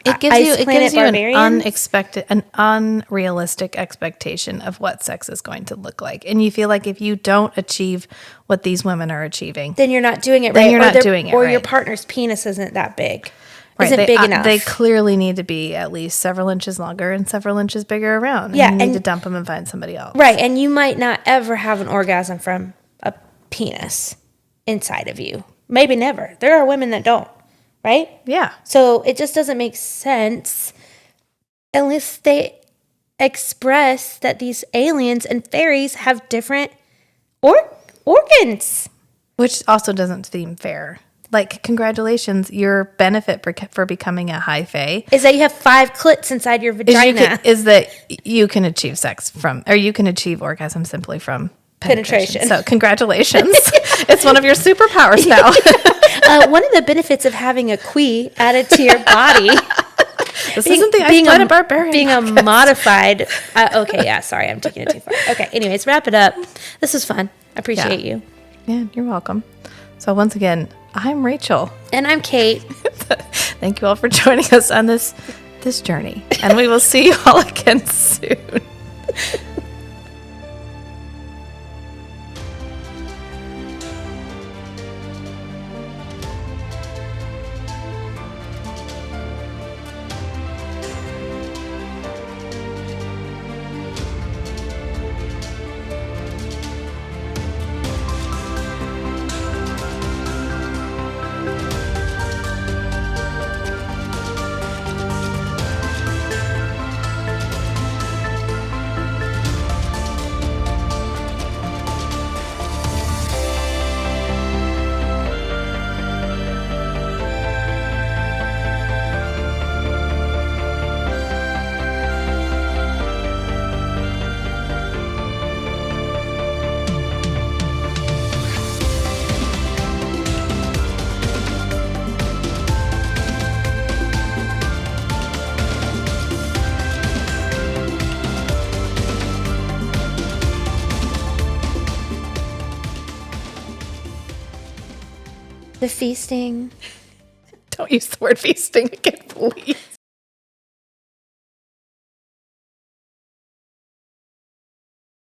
It gives you an unrealistic expectation of what sex is going to look like. And you feel like if you don't achieve what these women are achieving, then you're not doing it then right. you're not doing it or right. your partner's penis isn't that big. right, Isn't big enough. They clearly need to be at least several inches longer and several inches bigger around. Yeah, and you need to dump them and find somebody else. Right, and you might not ever have an orgasm from a penis inside of you. Maybe never. There are women that don't, right? Yeah. So it just doesn't make sense unless they express that these aliens and fairies have different organs. Which also doesn't seem fair. like, congratulations, your benefit for becoming a high fae Is that you have 5 clits inside your vagina. is that you can achieve you can achieve orgasm simply from penetration. So congratulations. It's one of your superpowers now. One of the benefits of having a quee added to your body. This isn't the I Fight a Barbarian being podcast. a modified. Okay, yeah, sorry, I'm taking it too far. Okay, anyways, wrap it up. This was fun. I appreciate you. Yeah, you're welcome. So once again, I'm Rachel. And I'm Kate. Thank you all for joining us on this journey. And we will see you all again soon. The feasting. Don't use the word feasting again, please.